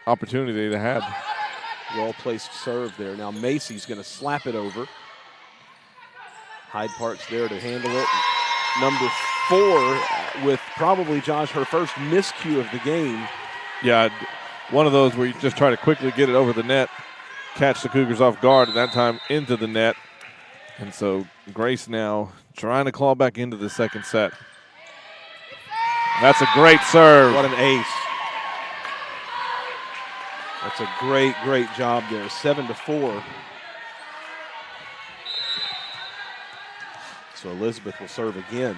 opportunity they had. Well-placed serve there. Now Macy's going to slap it over. Hyde Park's there to handle it. Number 4 with probably, Josh, her first miscue of the game. Yeah, one of those where you just try to quickly get it over the net, catch the Cougars off guard, and that time into the net. And so Grace now trying to claw back into the second set. That's a great serve. What an ace. That's a great, great job there. 7-4. So Elizabeth will serve again.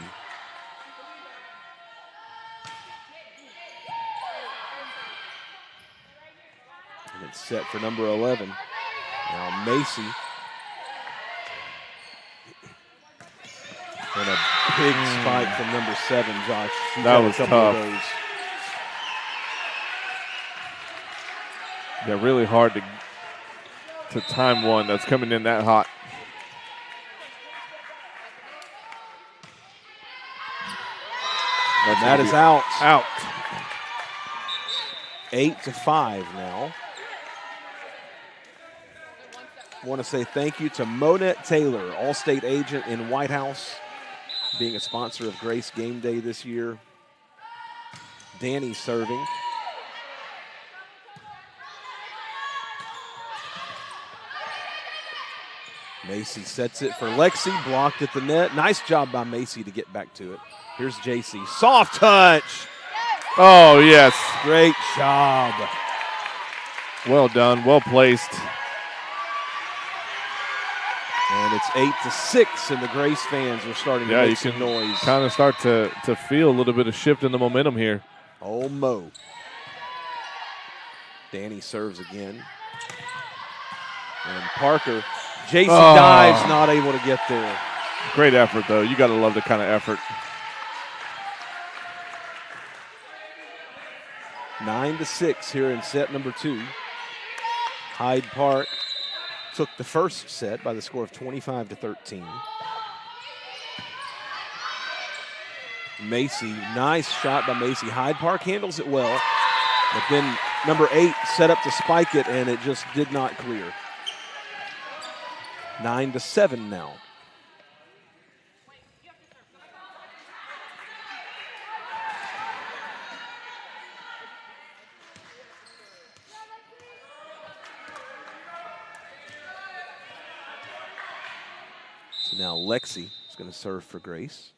And it's set for number 11. Now Macy. And a big spike from number 7, Josh. She's that had was a couple tough. of those. Yeah, really hard to time one that's coming in that hot. And that is out. Out. 8-5 now. I want to say thank you to Monette Taylor, All-State agent in White House, being a sponsor of Grace Game Day this year. Danny serving. Macy sets it for Lexi, blocked at the net. Nice job by Macy to get back to it. Here's JC. Soft touch. Oh, yes. Great job. Well done. Well placed. And it's 8-6, and the Grace fans are starting to Yeah, make you some can noise. kind of start to feel a little bit of shift in the momentum here. Oh, Mo. Danny serves again. And Parker. JC dives, not able to get there. Great effort, though. You got to love the kind of effort. 9-6 here in set number 2. Hyde Park took the first set by the score of 25-13. Macy, nice shot by Macy. Hyde Park handles it well, but then number 8 set up to spike it, and it just did not clear. 9-7 now. So now Lexi is going to serve for Grace.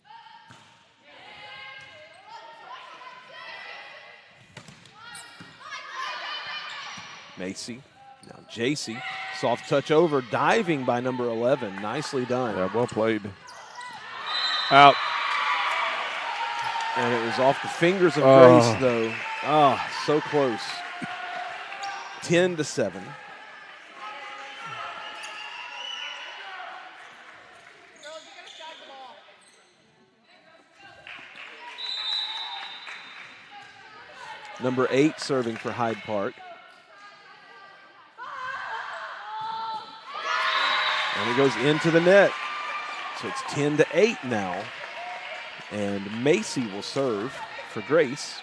Macy. Now JC. Soft touch over. Diving by number 11. Nicely done. Yeah, well played. Out. And it was off the fingers of Grace, though. Oh, so close. 10-7. Number 8 serving for Hyde Park. And it goes into the net. So it's 10-8 now. And Macy will serve for Grace.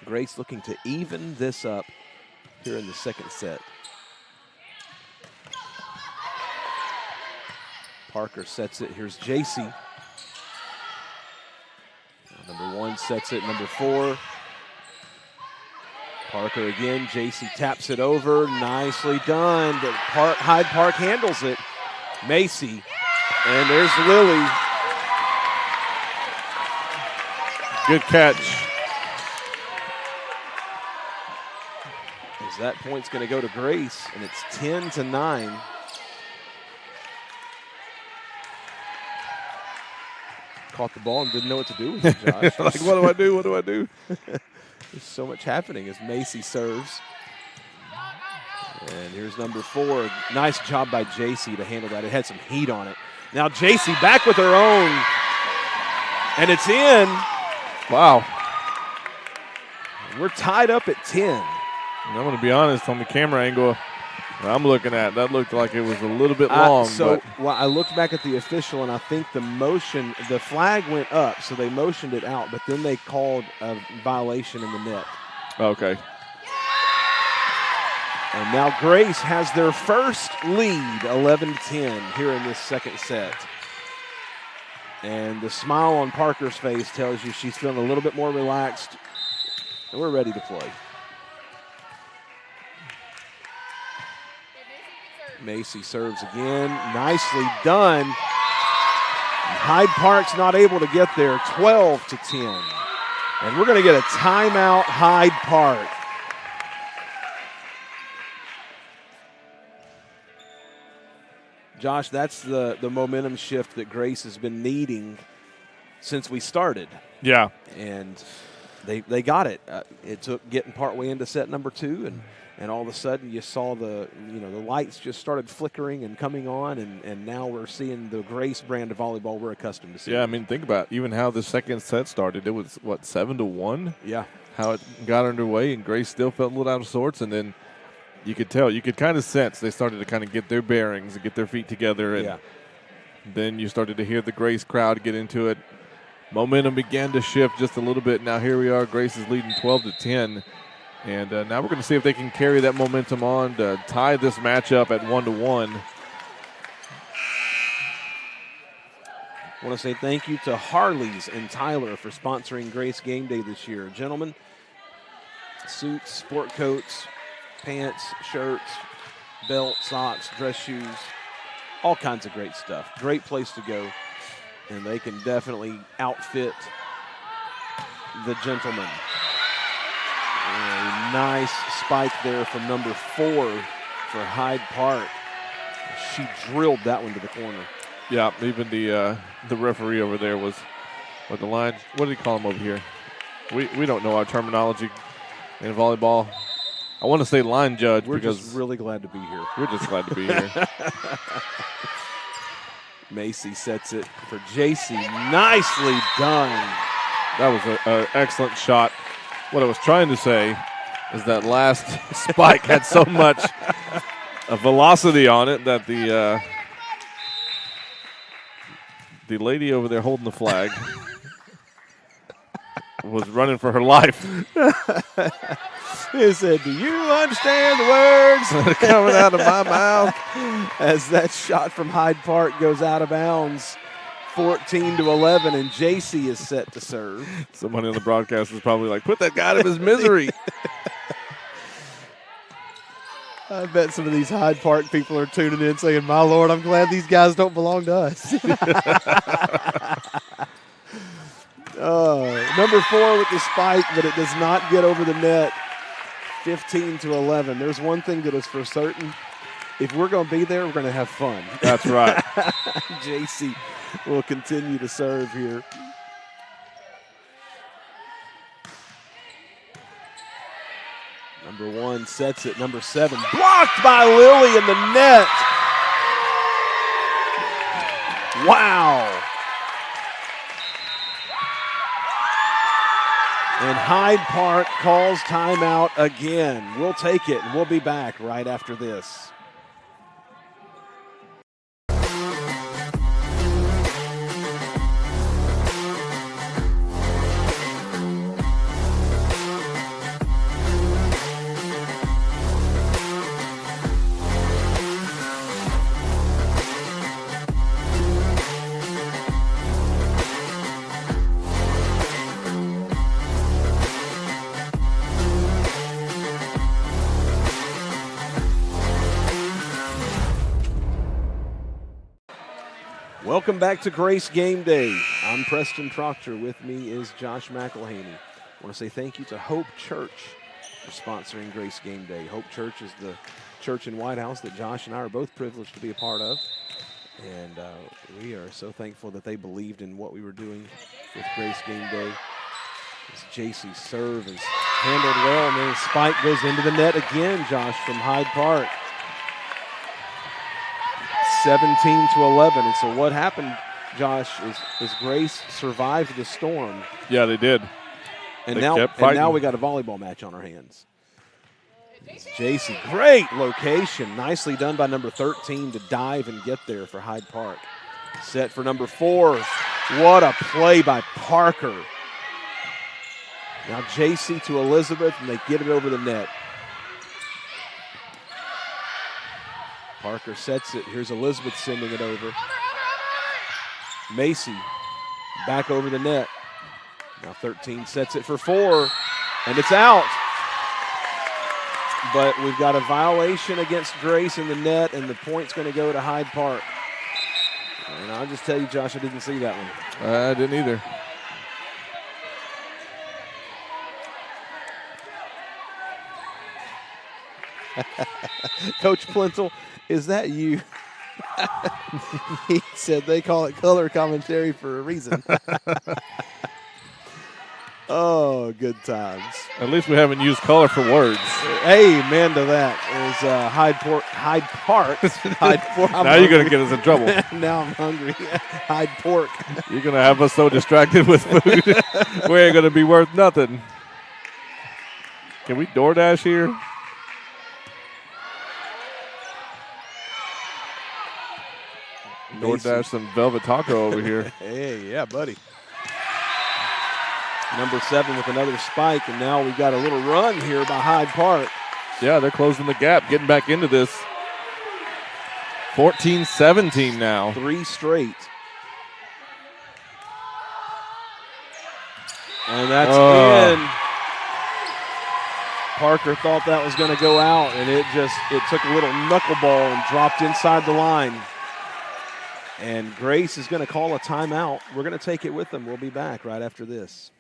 Grace looking to even this up here in the second set. Parker sets it. Here's JC. Number 1 sets it. Number 4. Parker again. JC taps it over. Nicely done. But Hyde Park handles it. Macy. And there's Lily. Good catch. As that point's going to go to Grace, and it's 10-9. Caught the ball and didn't know what to do with it, Josh. Like, what do I do? What do I do? There's so much happening as Macy serves. And here's number 4. Nice job by JC to handle that. It had some heat on it. Now JC back with her own. And it's in. Wow. We're tied up at 10. And I'm going to be honest, on the camera angle I'm looking at, that looked like it was a little bit long. Well, I looked back at the official, and I think the flag went up, so they motioned it out, but then they called a violation in the net. Okay. And now Grace has their first lead, 11-10, here in this second set. And the smile on Parker's face tells you she's feeling a little bit more relaxed, and we're ready to play. Macy serves again. Nicely done. Hyde Park's not able to get there, 12-10. And we're going to get a timeout, Hyde Park. Josh, that's the momentum shift that Grace has been needing since we started. Yeah. And they got it. It took getting partway into set number 2, and all of a sudden you saw the lights just started flickering and coming on, and now we're seeing the Grace brand of volleyball we're accustomed to seeing. Yeah, I mean, think about even how the second set started. It was, 7-1? Yeah. How it got underway, and Grace still felt a little out of sorts, and then you could tell, you could kind of sense they started to kind of get their bearings and get their feet together, and then you started to hear the Grace crowd get into it. Momentum began to shift just a little bit. Now here we are, Grace is leading 12-10. And now we're going to see if they can carry that momentum on to tie this matchup at 1-1. I want to say thank you to Harley's and Tyler for sponsoring Grace Game Day this year. Gentlemen, suits, sport coats, pants, shirts, belt, socks, dress shoes, all kinds of great stuff. Great place to go, and they can definitely outfit the gentleman. A nice spike there from number 4 for Hyde Park. She drilled that one to the corner. Yeah, even the referee over there was with the line. What do you call him over here? We don't know our terminology in volleyball. I want to say line judge. We're because just really glad to be here. We're just glad to be here. Macy sets it for JC. Nicely done. That was an excellent shot. What I was trying to say is that last spike had so much velocity on it that the lady over there holding the flag was running for her life. He said, "Do you understand the words coming out of my mouth?" As that shot from Hyde Park goes out of bounds. 14-11, and JC is set to serve. Somebody on the broadcast was probably like, put that guy out of his misery. I bet some of these Hyde Park people are tuning in saying, my Lord, I'm glad these guys don't belong to us. Number 4 with the spike, but it does not get over the net. 15-11. There's one thing that is for certain. If we're going to be there, we're going to have fun. That's right. JC will continue to serve here. Number 1 sets it. Number 7 blocked by Lily in the net. Wow. And Hyde Park calls timeout again. We'll take it, and we'll be back right after this. Welcome back to Grace Game Day. I'm Preston Proctor. With me is Josh McElhaney. I want to say thank you to Hope Church for sponsoring Grace Game Day. Hope Church is the church in White House that Josh and I are both privileged to be a part of. And we are so thankful that they believed in what we were doing with Grace Game Day. This JC serve is handled well, and then the spike goes into the net again, Josh, from Hyde Park. 17-11. And so what happened, Josh, is Grace survived the storm. Yeah, they did. And They now, kept and now fighting. we got a volleyball match on our hands. JC, great location. Nicely done by number 13 to dive and get there for Hyde Park. Set for number 4. What a play by Parker. Now JC to Elizabeth, and they get it over the net. Parker sets it. Here's Elizabeth sending it over. Macy back over the net. Now 13 sets it for 4, and it's out. But we've got a violation against Grace in the net, and the point's going to go to Hyde Park. And I'll just tell you, Josh, I didn't see that one. I didn't either. Coach Plintel, is that you? He said they call it color commentary for a reason. Oh, good times. At least we haven't used color for words. Amen to that. Is Hyde Park. Hyde Park. Now you're going to get us in trouble. Now I'm hungry. Hyde Pork. You're going to have us so distracted with food. We ain't going to be worth nothing. Can we DoorDash here? DoorDash some velvet taco over here. Hey, yeah, buddy. Number 7 with another spike, and now we've got a little run here by Hyde Park. Yeah, they're closing the gap, getting back into this. 14-17 now. 3 straight. And that's in. Parker thought that was going to go out, and it took a little knuckleball and dropped inside the line. And Grace is going to call a timeout. We're going to take it with them. We'll be back right after this.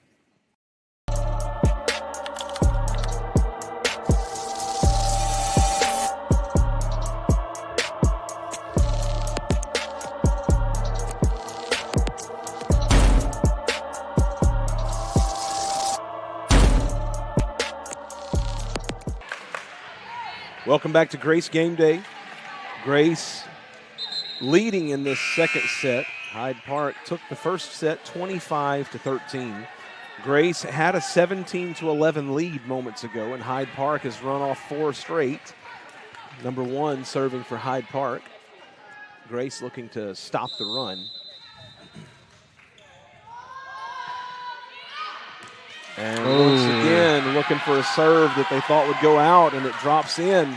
Welcome back to Grace Game Day. Grace leading in this second set. Hyde Park took the first set 25-13. Grace had a 17-11 lead moments ago, and Hyde Park has run off 4 straight. Number 1 serving for Hyde Park. Grace looking to stop the run. And once again, looking for a serve that they thought would go out, and it drops in.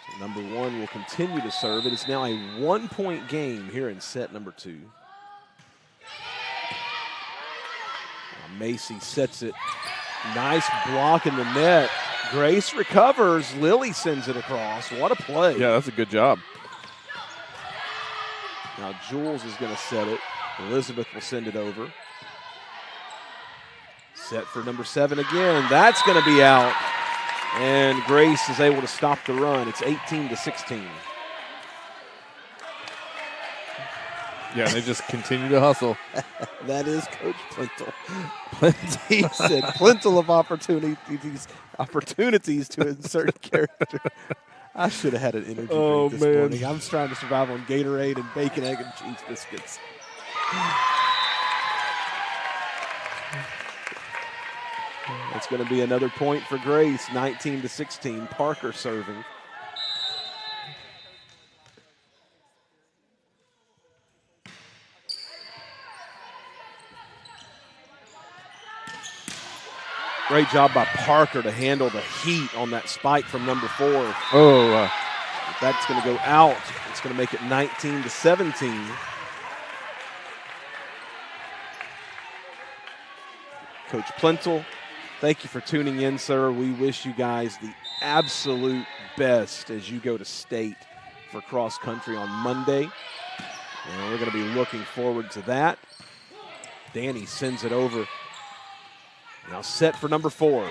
So number 1 will continue to serve. It is now a 1-point game here in set number 2. Now Macy sets it. Nice block in the net. Grace recovers. Lily sends it across. What a play. Yeah, that's a good job. Now Jules is going to set it. Elizabeth will send it over. Set for number 7 again. That's going to be out. And Grace is able to stop the run. It's 18-16. Yeah, they just continue to hustle. That is Coach Plintel. He said plentiful of opportunities to insert character. I should have had an energy drink this morning. I'm trying to survive on Gatorade and bacon, egg, and cheese biscuits. It's going to be another point for Grace, 19-16. Parker serving. Great job by Parker to handle the heat on that spike from number 4. That's going to go out. It's going to make it 19-17. Coach Plintel, thank you for tuning in, sir. We wish you guys the absolute best as you go to state for cross country on Monday. And we're going to be looking forward to that. Danny sends it over. Now set for number 4.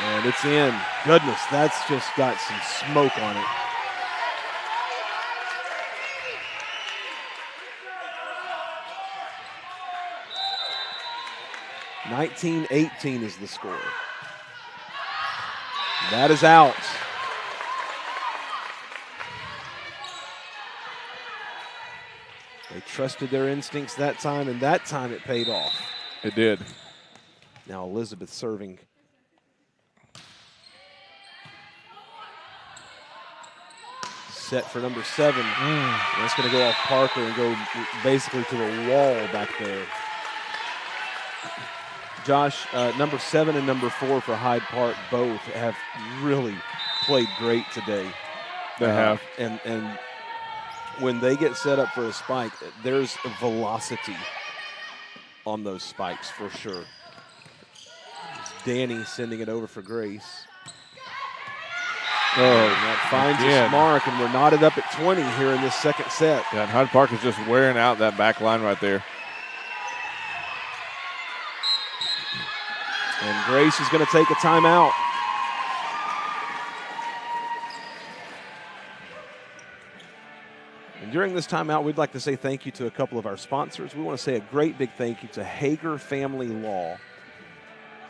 And it's in. Goodness, that's just got some smoke on it. (19-18) is the score. That is out. They trusted their instincts that time, and that time it paid off. It did. Now Elizabeth serving. Set for number 7. And that's going to go off Parker and go basically to the wall back there. Josh, number 7 and number 4 for Hyde Park both have really played great today. They have. And when they get set up for a spike, there's a velocity on those spikes for sure. Danny sending it over for Grace. Oh, and that finds its mark, and we're knotted up at 20 here in this second set. Yeah, and Hyde Park is just wearing out that back line right there. And Grace is going to take a timeout. And during this timeout, we'd like to say thank you to a couple of our sponsors. We want to say a great big thank you to Hager Family Law.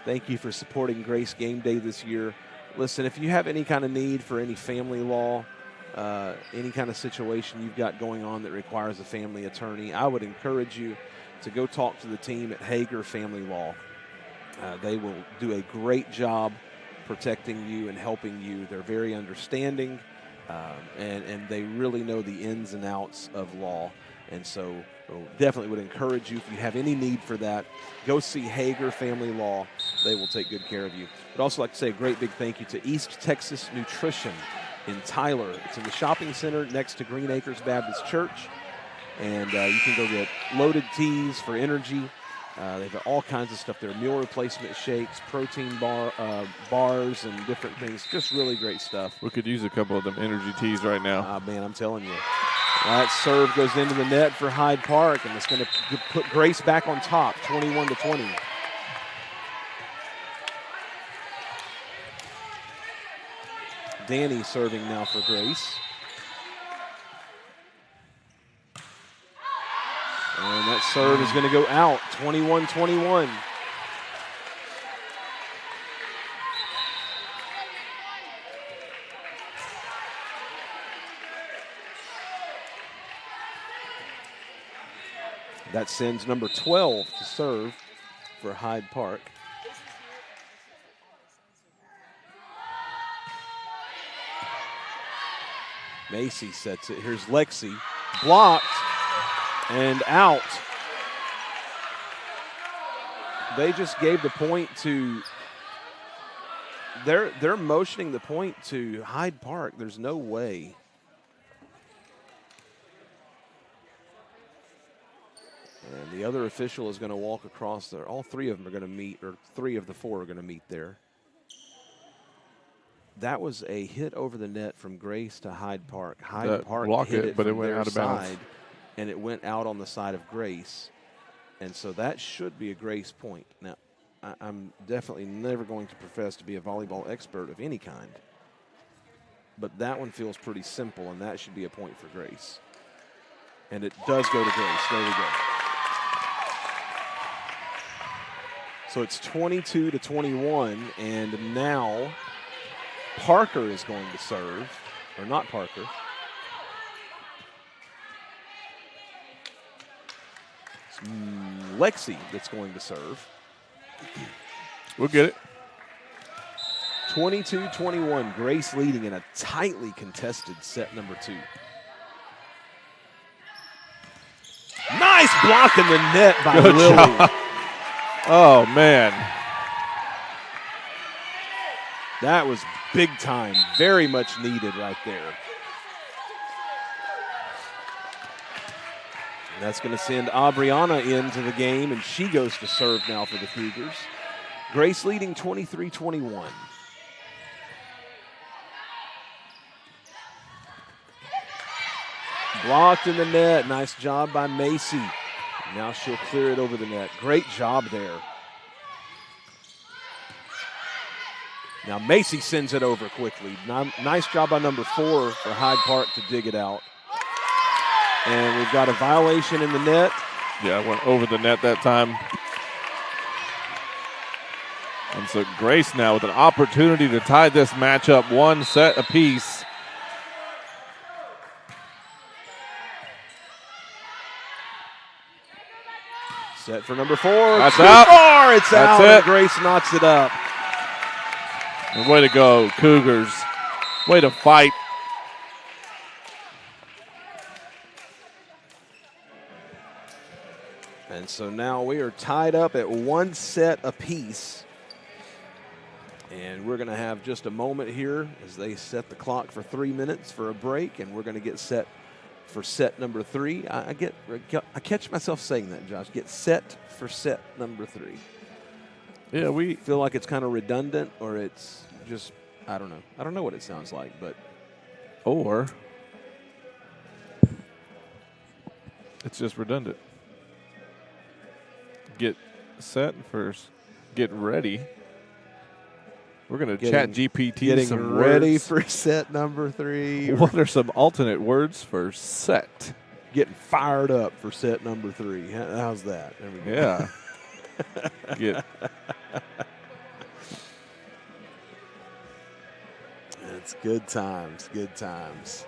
Thank you for supporting Grace Game Day this year. Listen, if you have any kind of need for any family law, any kind of situation you've got going on that requires a family attorney, I would encourage you to go talk to the team at Hager Family Law. They will do a great job protecting you and helping you. They're very understanding, and they really know the ins and outs of law. And so definitely would encourage you, if you have any need for that, go see Hager Family Law. They will take good care of you. I'd also like to say a great big thank you to East Texas Nutrition in Tyler. It's in the shopping center next to Green Acres Baptist Church. And you can go get loaded teas for energy. They've got all kinds of stuff there, meal replacement shakes, protein bars, and different things. Just really great stuff. We could use a couple of them energy teas right now. Man, I'm telling you. That serve goes into the net for Hyde Park, and it's going to put Grace back on top, 21-20. Danny serving now for Grace. And that serve is going to go out, 21-21. That sends number 12 to serve for Hyde Park. Macy sets it. Here's Lexi. Blocked and out. They just gave the point to, they're motioning the point to Hyde Park. There's no way. And the other official is going to walk across there. All three of them are going to meet, or 3 of the 4 are going to meet there. That was a hit over the net from Grace to Hyde Park. Hyde Park hit it, but it went out of bounds. And it went out on the side of Grace. And so that should be a Grace point. Now, I'm definitely never going to profess to be a volleyball expert of any kind. But that one feels pretty simple, and that should be a point for Grace. And it does go to Grace. There we go. So it's 22-21, and now Parker is going to serve, or not Parker. It's Lexi that's going to serve. We'll get it. 22-21, Grace leading in a tightly contested set number 2. Nice block in the net by Good Lily. job. Oh, man. That was big time. Very much needed right there. And that's going to send Aubriana into the game, and she goes to serve now for the Cougars. Grace leading 23-21. Blocked in the net. Nice job by Macy. Now she'll clear it over the net. Great job there. Now Macy sends it over quickly. Nice job by number 4 for Hyde Park to dig it out. And we've got a violation in the net. Yeah, it went over the net that time. And so Grace now with an opportunity to tie this matchup 1 set apiece. Set for number 4. That's Too out. far. It's That's out. it. And Grace knocks it up. And way to go, Cougars. Way to fight. And so now we are tied up at 1 set apiece. And we're going to have just a moment here as they set the clock for 3 minutes for a break, and we're going to get set for set number 3. I catch myself saying that, Josh. Get set for set number 3. Yeah, we Feel like it's kind of redundant, or it's just, I don't know. I don't know what it sounds like, but or it's just redundant. Get set first. Get ready. We're going to chat GPT getting some ready words. for set number 3. What are some alternate words for set? Getting fired up for set number 3. How's that? There we go. Yeah. It's good times, good times.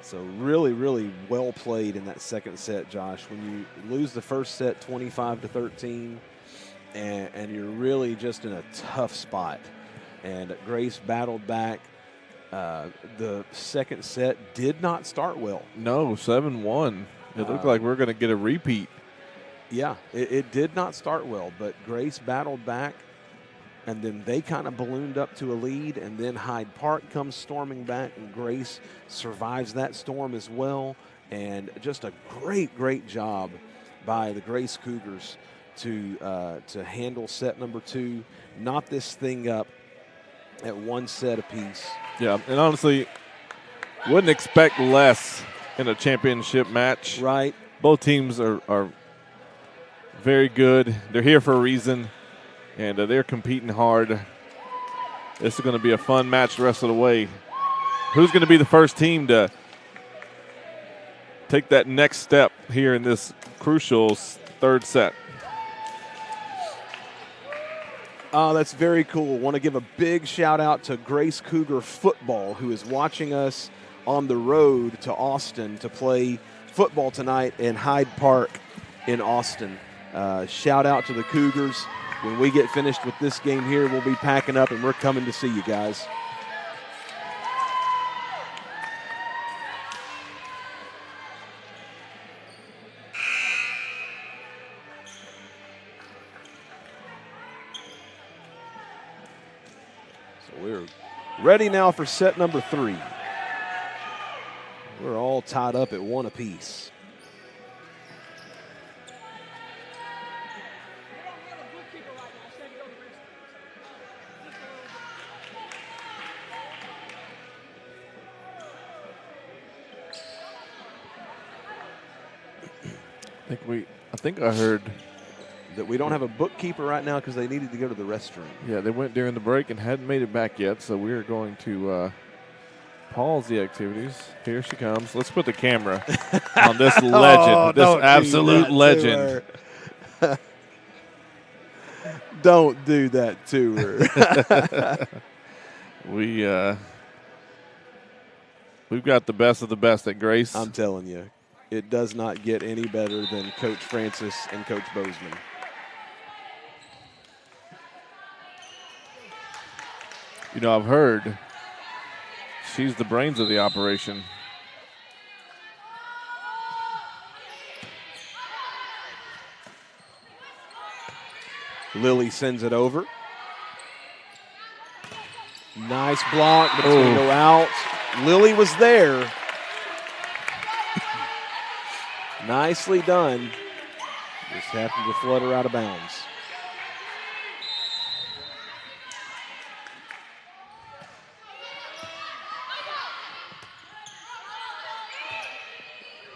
So really, really well played in that second set, Josh. When you lose the first set 25-13, and you're really just in a tough spot. And Grace battled back. The second set did not start well. No, 7-1. It looked like we're going to get a repeat. Yeah, it did not start well, but Grace battled back, and then they kind of ballooned up to a lead, and then Hyde Park comes storming back, and Grace survives that storm as well. And just a great, great job by the Grace Cougars to handle set number 2, knot this thing up at 1 set apiece. Yeah, and honestly, wouldn't expect less in a championship match. Right. Both teams are very good. They're here for a reason, and they're competing hard. This is going to be a fun match the rest of the way. Who's going to be the first team to take that next step here in this crucial third set? That's very cool. Want to give a big shout out to Grace Cougar Football, who is watching us on the road to Austin to play football tonight in Hyde Park in Austin. Shout out to the Cougars. When we get finished with this game here, we'll be packing up and we're coming to see you guys. So we're ready now for set number 3. We're all tied up at 1 apiece. I think I heard that we don't have a bookkeeper right now because they needed to go to the restroom. Yeah, they went during the break and hadn't made it back yet, so we're going to pause the activities. Here she comes. Let's put the camera on this legend, this absolute legend. Don't do that to her. We've got the best of the best at Grace. I'm telling you, it does not get any better than Coach Francis and Coach Bozeman. You know, I've heard she's the brains of the operation. Lily sends it over. Nice block, but it's going to go out. Lily was there. Nicely done. Just happened to flutter out of bounds.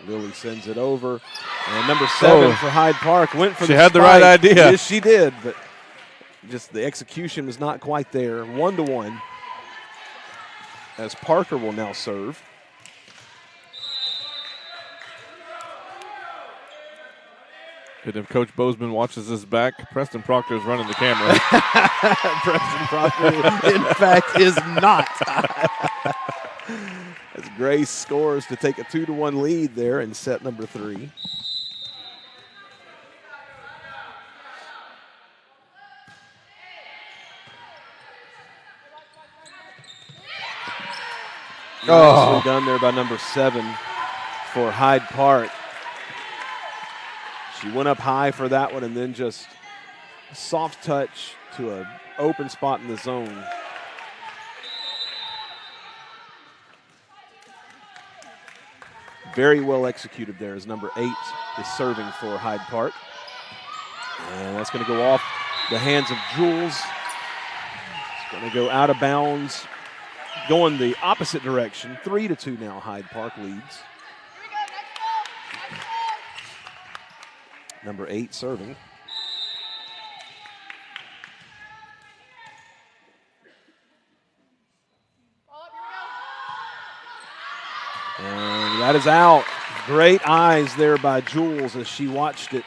Lily sends it over. And number 7 for Hyde Park went for the She had the spike. right idea. Yes, she did, but just the execution was not quite there. 1-1. As Parker will now serve. And if Coach Bozeman watches this back, Preston Proctor is running the camera. Preston Proctor, in fact, is not. As Grace scores to take a 2-1 lead there in set number 3. Nicely done there by number 7 for Hyde Park. She went up high for that one and then just soft touch to an open spot in the zone. Very well executed there as number 8 is serving for Hyde Park. And that's going to go off the hands of Jules. It's going to go out of bounds, going the opposite direction. 3-2 now, Hyde Park leads. Number 8 serving. And that is out. Great eyes there by Jules as she watched it.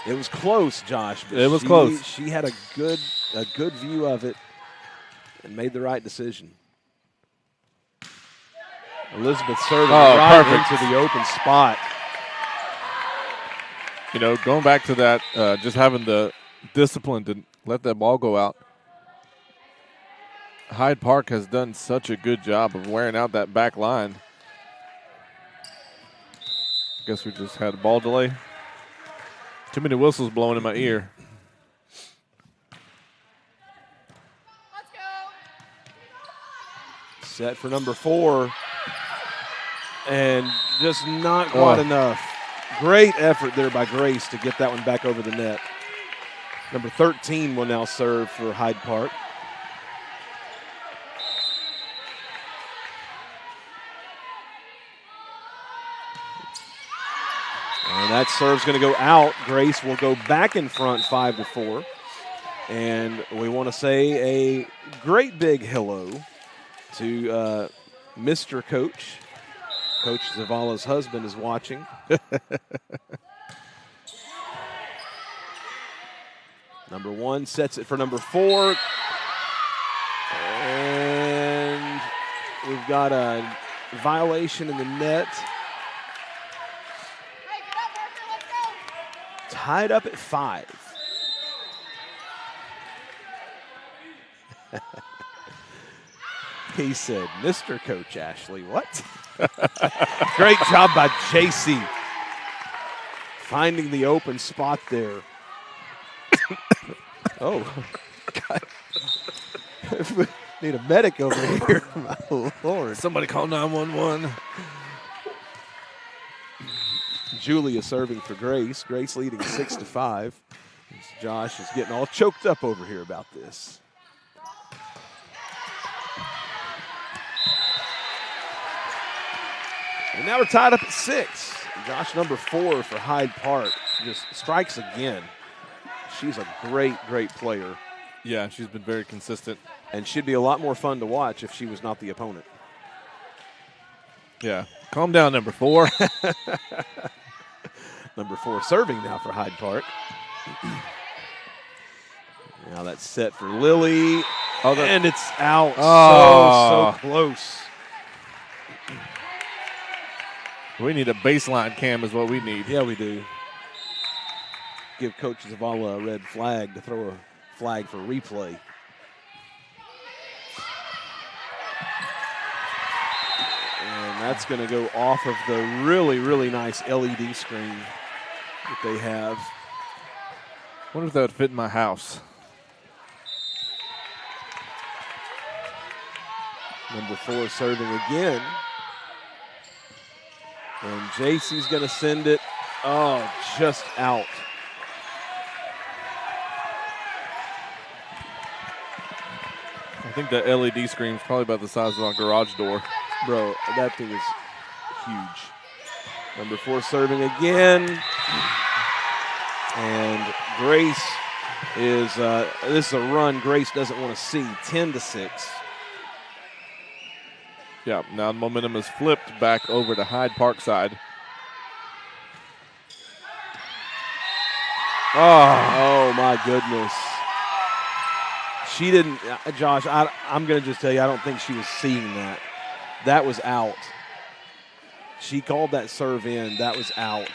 It was close, Josh. But it was close. She had a good view of it and made the right decision. Elizabeth serving right perfect. into the open spot. You know, going back to that, just having the discipline to let that ball go out. Hyde Park has done such a good job of wearing out that back line. Guess we just had a ball delay. Too many whistles blowing in my ear. Let's go. Set for number 4. And just not quite enough. Great effort there by Grace to get that one back over the net. Number 13 will now serve for Hyde Park. And that serve's going to go out. Grace will go back in front 5-4. And we want to say a great big hello to Mr. Coach. Coach Zavala's husband is watching. Number 1 sets it for number 4. And we've got a violation in the net. Tied up at 5. He said, Mr. Coach Ashley, what? Great job by JC. Finding the open spot there. Oh, God. Need a medic over here. My Lord. Somebody call 911. Julia serving for Grace. Grace leading 6-5. Josh is getting all choked up over here about this. And now we're tied up at 6. Josh, number 4 for Hyde Park, just strikes again. She's a great, great player. Yeah, she's been very consistent. And she'd be a lot more fun to watch if she was not the opponent. Yeah. Calm down, number 4. Number 4 serving now for Hyde Park. Now that's set for Lily. And it's out. So close. We need a baseline cam is what we need. Yeah, we do. Give Coach Zavala a red flag to throw a flag for replay. And that's going to go off of the really, really nice LED screen that they have. Wonder if that would fit in my house. Number 4 serving again. And JC's going to send it. Oh, just out. I think that LED screen is probably about the size of our garage door. Bro, that thing is huge. Number 4 serving again. And Grace is, this is a run Grace doesn't want to see. 10-6. Yeah, now the momentum is flipped back over to Hyde Park side. Oh, my goodness. She didn't, Josh, I'm going to just tell you, I don't think she was seeing that. That was out. She called that serve in. That was out.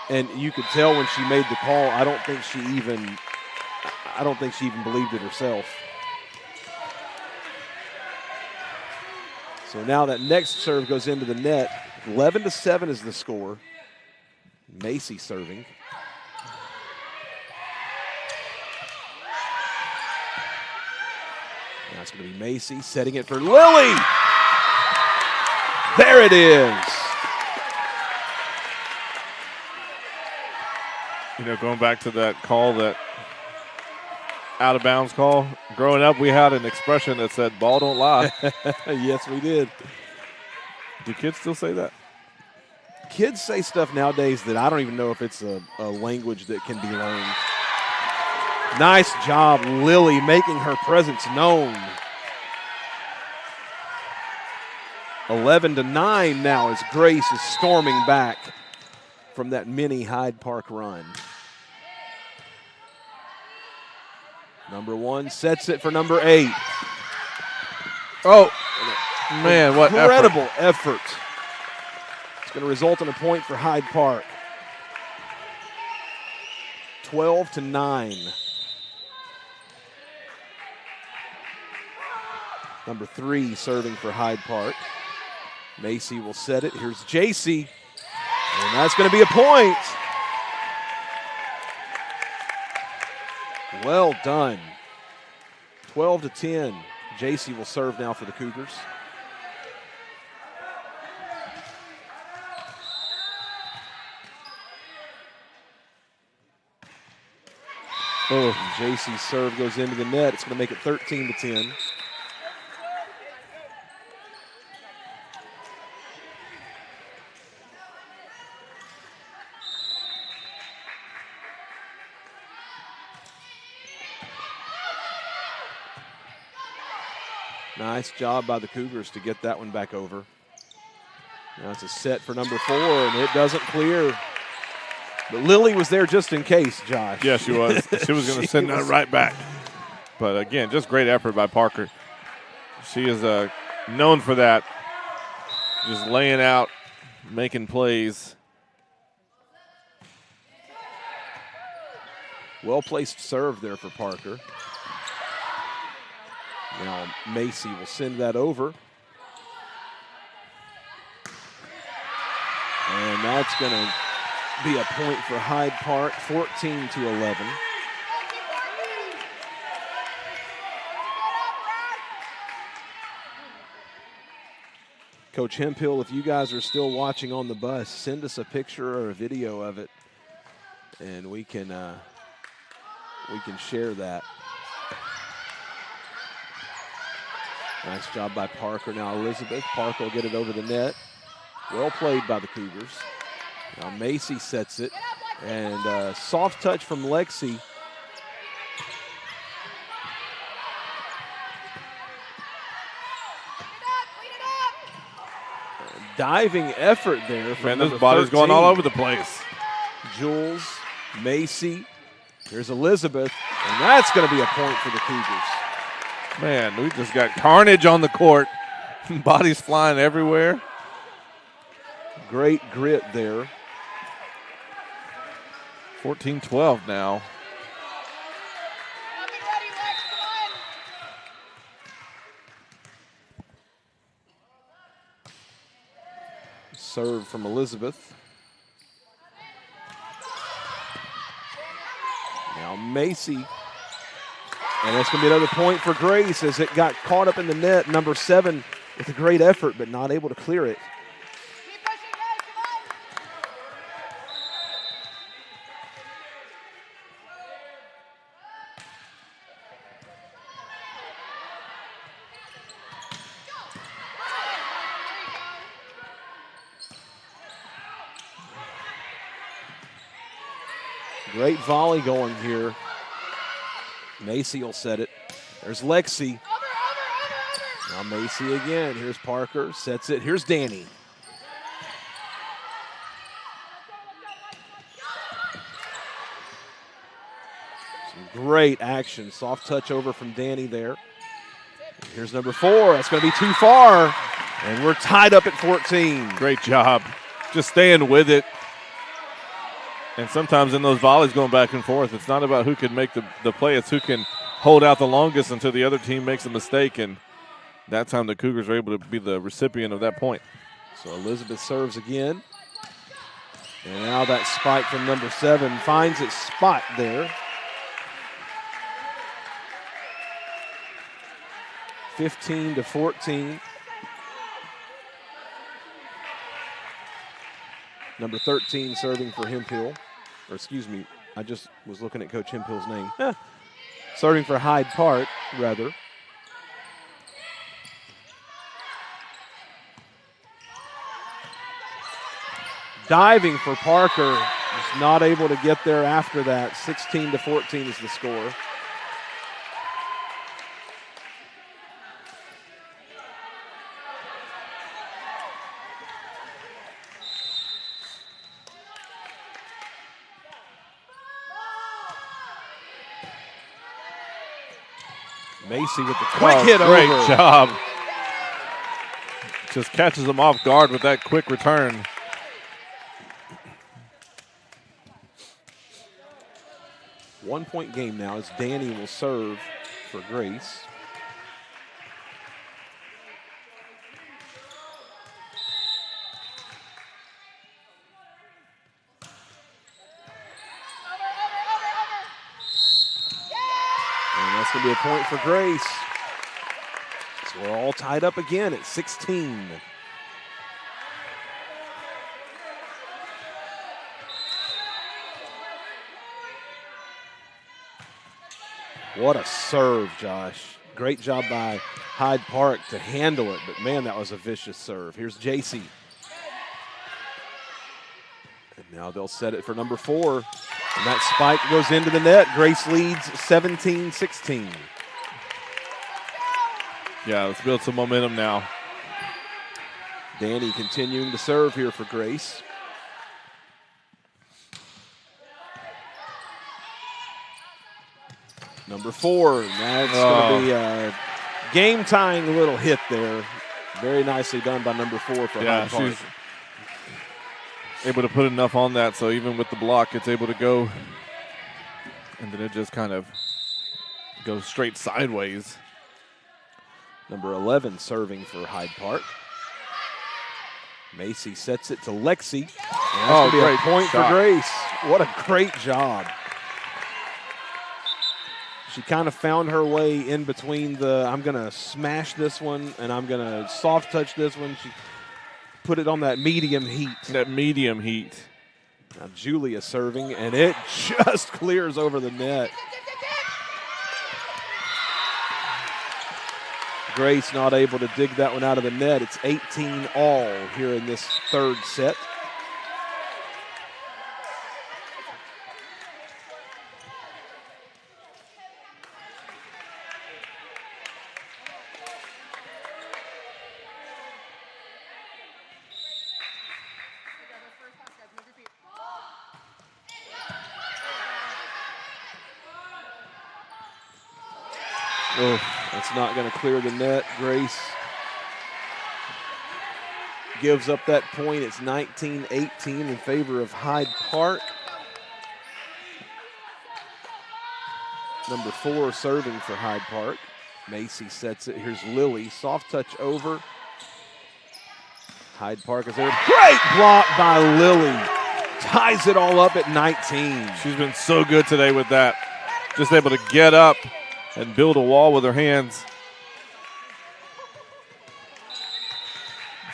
And you could tell when she made the call, I don't think she even believed it herself. So now that next serve goes into the net. 11-7 is the score. Macy serving. Now it's going to be Macy setting it for Lily. There it is. You know, going back to that call, that out of bounds call, growing up we had an expression that said, ball don't lie. Yes, we did. Do kids still say that? Kids say stuff nowadays that I don't even know if it's a language that can be learned. Nice job, Lily, making her presence known. 11-9 now as Grace is storming back from that mini Hyde Park run. Number 1 sets it for number 8. Oh, man, what incredible effort. It's going to result in a point for Hyde Park. 12-9. Number 3 serving for Hyde Park. Macy will set it. Here's JC. And that's going to be a point. Well done. 12-10. JC will serve now for the Cougars. Oh, JC's serve goes into the net. It's going to make it 13-10. Nice job by the Cougars to get that one back over. Now it's a set for number 4, and it doesn't clear. But Lily was there just in case, Josh. Yeah, she was. She was going to send that right back. But, again, just great effort by Parker. She is known for that, just laying out, making plays. Well-placed serve there for Parker. Now Macy will send that over. And that's going to be a point for Hyde Park, 14-11. Coach Hemphill, if you guys are still watching on the bus, send us a picture or a video of it, and we can share that. Nice job by Parker. Now Elizabeth. Parker will get it over the net. Well played by the Cougars. Now Macy sets it. And soft touch from Lexi. Diving effort there from Man, this body's going all over the place. Jules, Macy. Here's Elizabeth. And that's going to be a point for the Cougars. Man, we just got carnage on the court. Bodies flying everywhere. Great grit there. 14-12 now. Serve from Elizabeth. Now Macy. And that's going to be another point for Grace as it got caught up in the net. Number 7 with a great effort, but not able to clear it. Great volley going here. Macy will set it. There's Lexi. Now Macy again. Here's Parker. Sets it. Here's Danny. Great action. Soft touch over from Danny there. Here's number 4. That's going to be too far. And we're tied up at 14. Great job. Just staying with it. And sometimes in those volleys going back and forth, it's not about who can make the play. It's who can hold out the longest until the other team makes a mistake. And that time the Cougars are able to be the recipient of that point. So Elizabeth serves again. And now that spike from number 7 finds its spot there. 15-14. Number 13 serving for Hemphill. Or excuse me, I just was looking at Coach Hemphill's name. Serving for Hyde Park, rather. Diving for Parker. Just not able to get there after that. 16-14 is the score. Macy with the quick hit over. Great job. Just catches them off guard with that quick return. One-point game now as Danny will serve for Grace. And that's going to be a point for Grace. So we're all tied up again at 16. What a serve, Josh. Great job by Hyde Park to handle it, but man, that was a vicious serve. Here's JC. And now they'll set it for number 4. And that spike goes into the net. Grace leads 17-16. Yeah, let's build some momentum now. Danny continuing to serve here for Grace. Number 4, that's going to be a game-tying little hit there. Very nicely done by number 4 for Hyde Park. She's able to put enough on that, so even with the block, it's able to go, and then it just kind of goes straight sideways. Number 11 serving for Hyde Park. Macy sets it to Lexi. And that's going to be a point for Grace. What a great job. She kind of found her way in between the I'm going to smash this one and I'm going to soft touch this one. She put it on that medium heat. That medium heat. Now Julia serving, and it just clears over the net. Grace not able to dig that one out of the net. It's 18 all here in this third set. Oh, that's not going to clear the net. Grace gives up that point. It's 19-18 in favor of Hyde Park. Number 4 serving for Hyde Park. Macy sets it. Here's Lily. Soft touch over. Hyde Park is there. Great block by Lily. Ties it all up at 19. She's been so good today with that. Just able to get up and build a wall with her hands.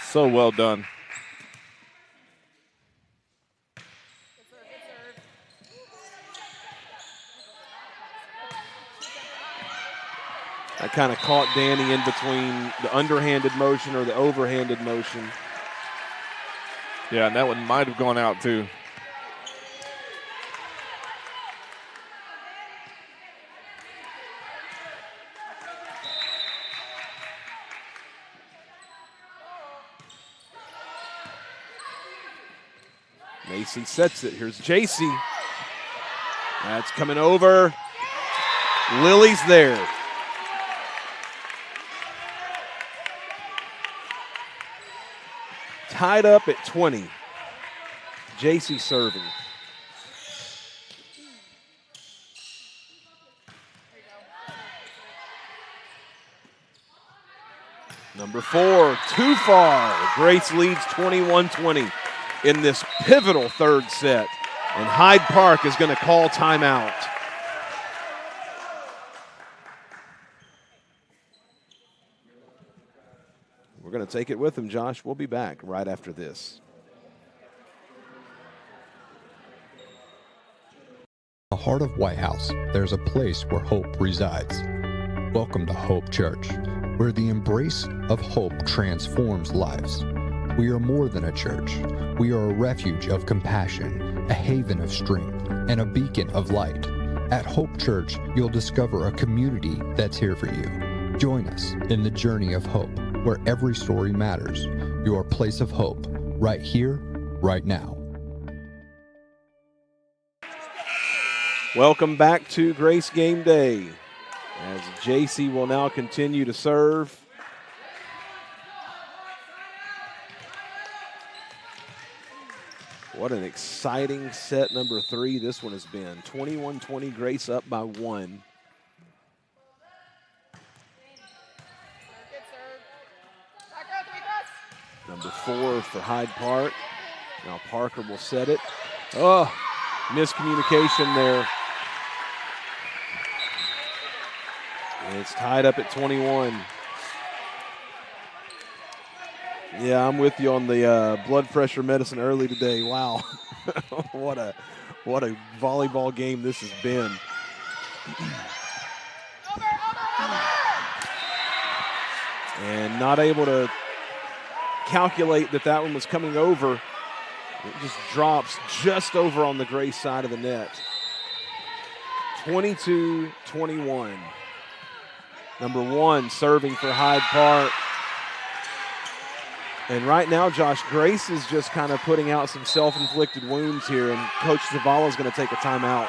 So well done. I kind of caught Danny in between the underhanded motion or the overhanded motion. Yeah, and that one might have gone out too. Macy sets it. Here's JC. That's coming over. Lily's there. Tied up at 20. JC serving. Number 4, too far. Grace leads 21-20 in this pivotal third set. And Hyde Park is going to call timeout. We're going to take it with them, Josh. We'll be back right after this. In the heart of White House, there's a place where hope resides. Welcome to Hope Church, where the embrace of hope transforms lives. We are more than a church. We are a refuge of compassion, a haven of strength, and a beacon of light. At Hope Church, you'll discover a community that's here for you. Join us in the journey of hope, where every story matters. Your place of hope, right here, right now. Welcome back to Grace Game Day, as JC will now continue to serve. What an exciting set number 3 this one has been. 21-20, Grace up by 1. Number 4 for Hyde Park. Now Parker will set it. Oh, miscommunication there. And it's tied up at 21. Yeah, I'm with you on the blood pressure medicine early today. Wow, what a volleyball game this has been. And not able to calculate that one was coming over. It just drops just over on the Grace side of the net. 22-21. Number 1 serving for Hyde Park. And right now, Josh, Grace is just kind of putting out some self-inflicted wounds here, and Coach Zavala is going to take a timeout.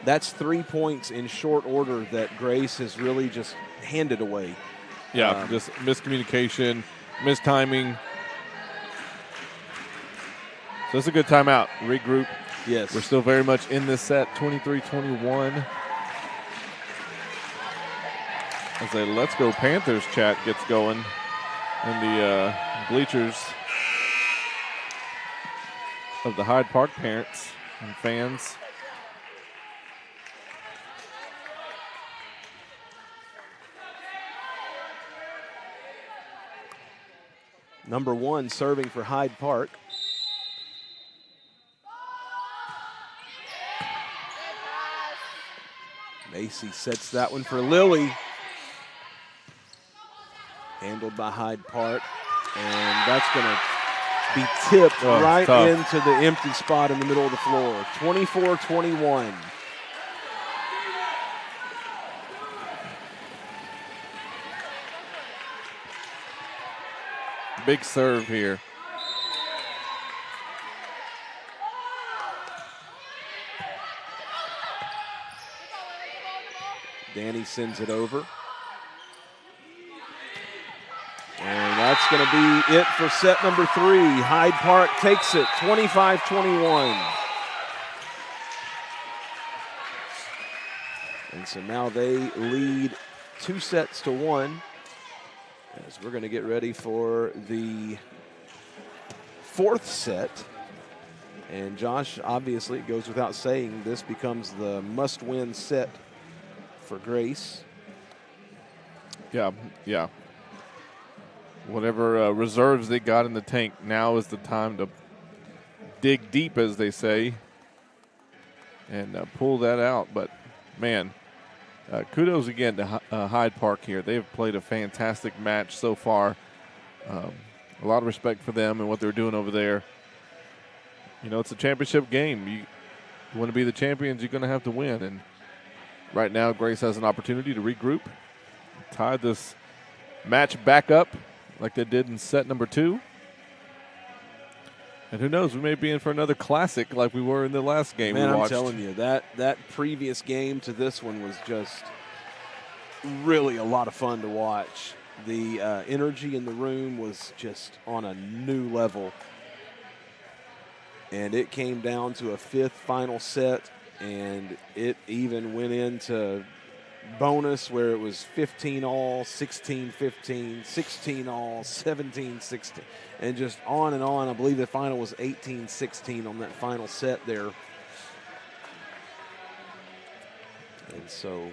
That's 3 points in short order that Grace has really just handed away. Yeah, just miscommunication, mistiming. So it's a good timeout. Regroup. Yes. We're still very much in this set, 23-21. As a Let's Go Panthers chat gets going in the bleachers of the Hyde Park parents and fans. Number 1 serving for Hyde Park. Macy sets that one for Lily. Handled by Hyde Park. And that's going to be tipped right into the empty spot in the middle of the floor. 24-21. Big serve here. Danny sends it over. And that's going to be it for set number 3. Hyde Park takes it, 25-21. And so now they lead 2-1. As we're going to get ready for the 4th set. And Josh, obviously, it goes without saying, this becomes the must-win set for Grace. Yeah. Whatever reserves they got in the tank, now is the time to dig deep, as they say, and pull that out. But, man, kudos again to Hyde Park here. They have played a fantastic match so far. A lot of respect for them and what they're doing over there. You know, it's a championship game. You want to be the champions, you're going to have to win. And right now, Grace has an opportunity to regroup, tie this match back up like they did in set number 2. And who knows, we may be in for another classic like we were in the last game Man, we watched. I'm telling you, that previous game to this one was just really a lot of fun to watch. The energy in the room was just on a new level. And it came down to a fifth final set, and it even went into bonus where it was 15 all, 16-15, 16 all, 17-16, and just on and on. I believe the final was 18-16 on that final set there. And so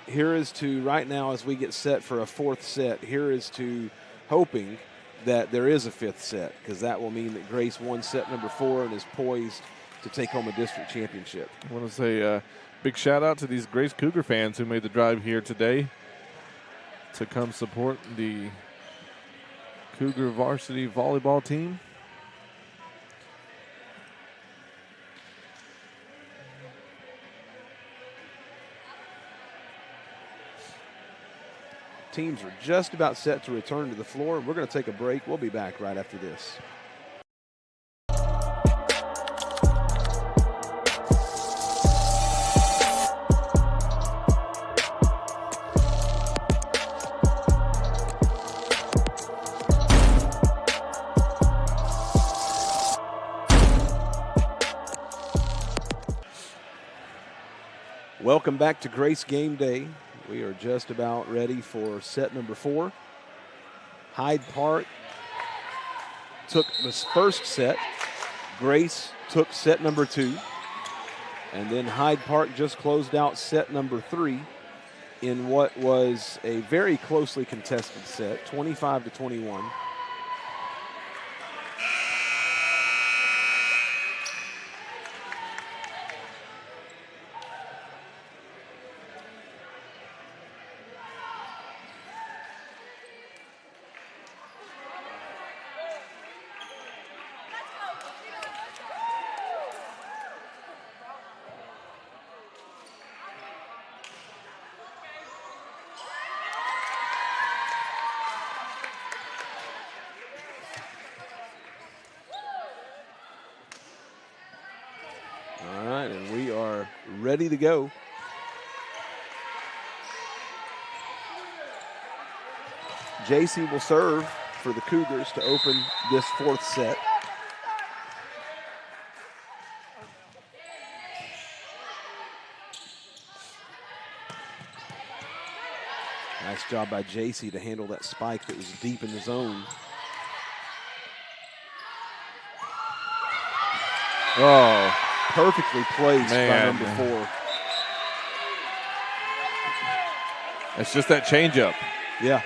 here is to, right now as we get set for a fourth set, here is to hoping that there is a fifth set, because that will mean that Grace won set number 4 and is poised to take home a district championship. I want to say big shout out to these Grace Cougar fans who made the drive here today to come support the Cougar varsity volleyball team. Teams are just about set to return to the floor. We're going to take a break. We'll be back right after this. Welcome back to Grace Game Day. We are just about ready for set number 4. Hyde Park took this first set. Grace took set number 2. And then Hyde Park just closed out set number 3 in what was a very closely contested set, 25-21. All right, and we are ready to go. JC will serve for the Cougars to open this fourth set. Nice job by JC to handle that spike that was deep in the zone. Oh, perfectly placed by number 4. It's just that changeup. Yeah.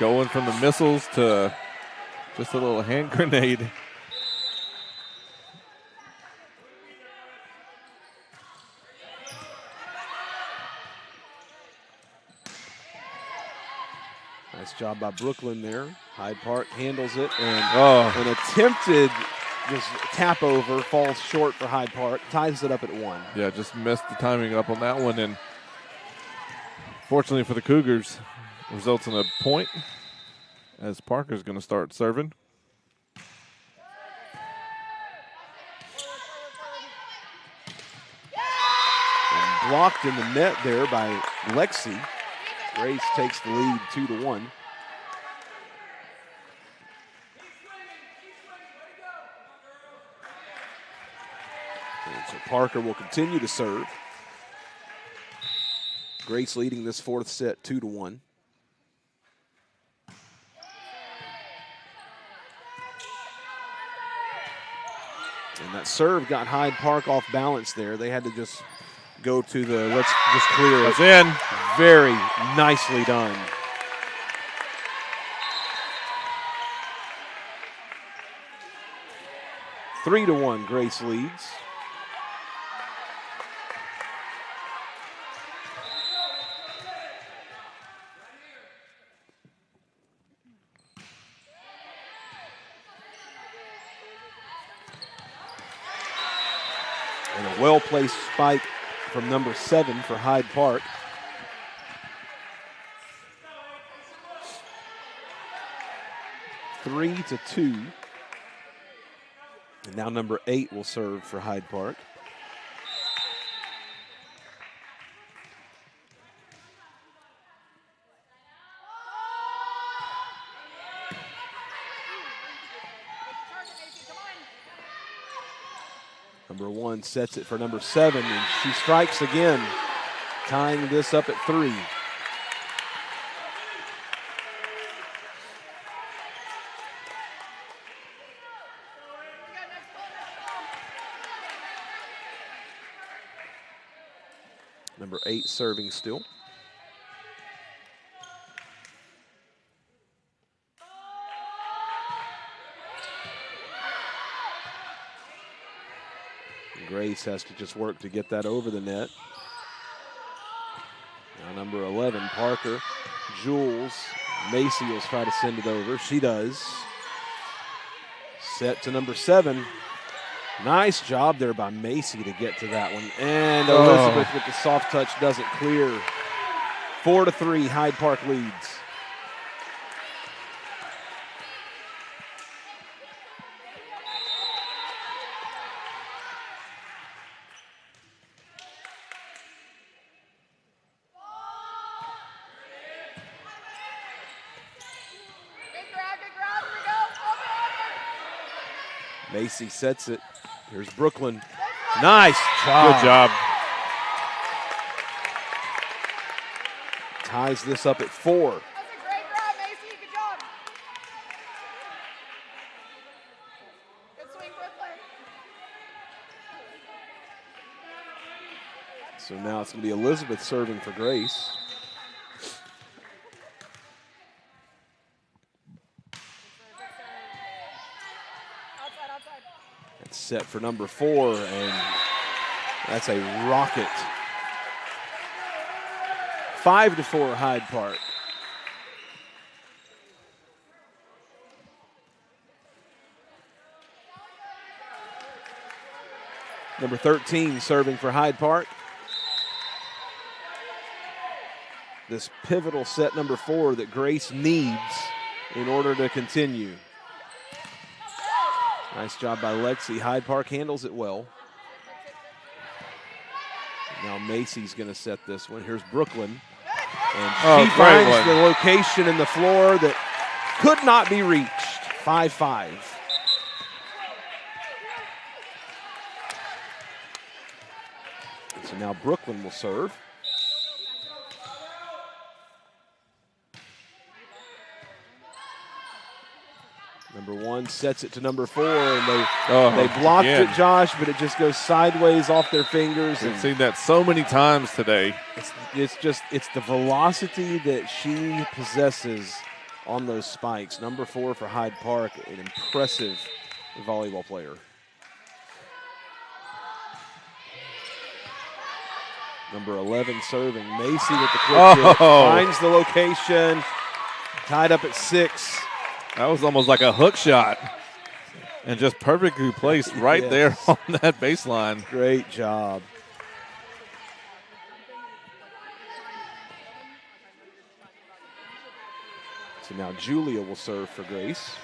Going from the missiles to just a little hand grenade. Nice job by Brooklyn there. Hyde Park handles it, and an attempted just tap over falls short for Hyde Park, ties it up at 1. Yeah, just messed the timing up on that one, and fortunately for the Cougars, results in a point as Parker's going to start serving. And blocked in the net there by Lexi. Grace takes the lead 2-1. And so Parker will continue to serve. Grace leading this fourth set 2-1. And that serve got Hyde Park off balance there. They had to just go to the, let's just clear it. That's in. Very nicely done. Three to 1, Grace leads. And a well-placed spike from number 7 for Hyde Park. 3-2. And now number 8 will serve for Hyde Park. Number 1 sets it for number 7, and she strikes again, tying this up at 3. Number 8 serving still. Grace has to just work to get that over the net. Now number 11, Parker. Jules. Macy will try to send it over. She does. Set to number 7. Nice job there by Macy to get to that one. And Elizabeth with the soft touch doesn't clear. 4-3, Hyde Park leads. Macy sets it. Here's Brooklyn. Nice job. Good job. Ties this up at 4. That's a great grab, Macy. Good job. Good swing, Brooklyn. So now it's going to be Elizabeth serving for Grace. It's set for number 4, and that's a rocket. 5-4 Hyde Park. Number 13 serving for Hyde Park. This pivotal set number 4 that Grace needs in order to continue. Nice job by Lexi. Hyde Park handles it well. Now Macy's going to set this one. Here's Brooklyn. And she finds the location in the floor that could not be reached. 5-5. So now Brooklyn will serve. Number 1 sets it to number 4, and they blocked it, Josh, but it just goes sideways off their fingers. We've seen that so many times today. It's the velocity that she possesses on those spikes. Number 4 for Hyde Park, an impressive volleyball player. Number 11 serving. Macy with the quick hit. Finds the location. Tied up at 6. That was almost like a hook shot. And just perfectly placed right there on that baseline. Great job. So now Julia will serve for Grace.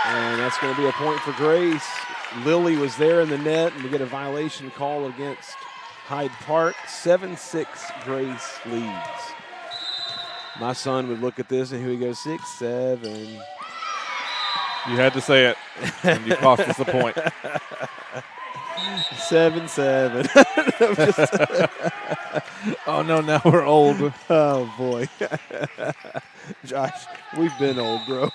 And that's going to be a point for Grace. Lily was there in the net, and we get a violation call against Hyde Park. 7-6, Grace leads. My son would look at this, and here he goes, 6-7. You had to say it, and you cost us a point. 7-7. Oh, no, now we're old. Oh, boy. Josh, we've been old, bro.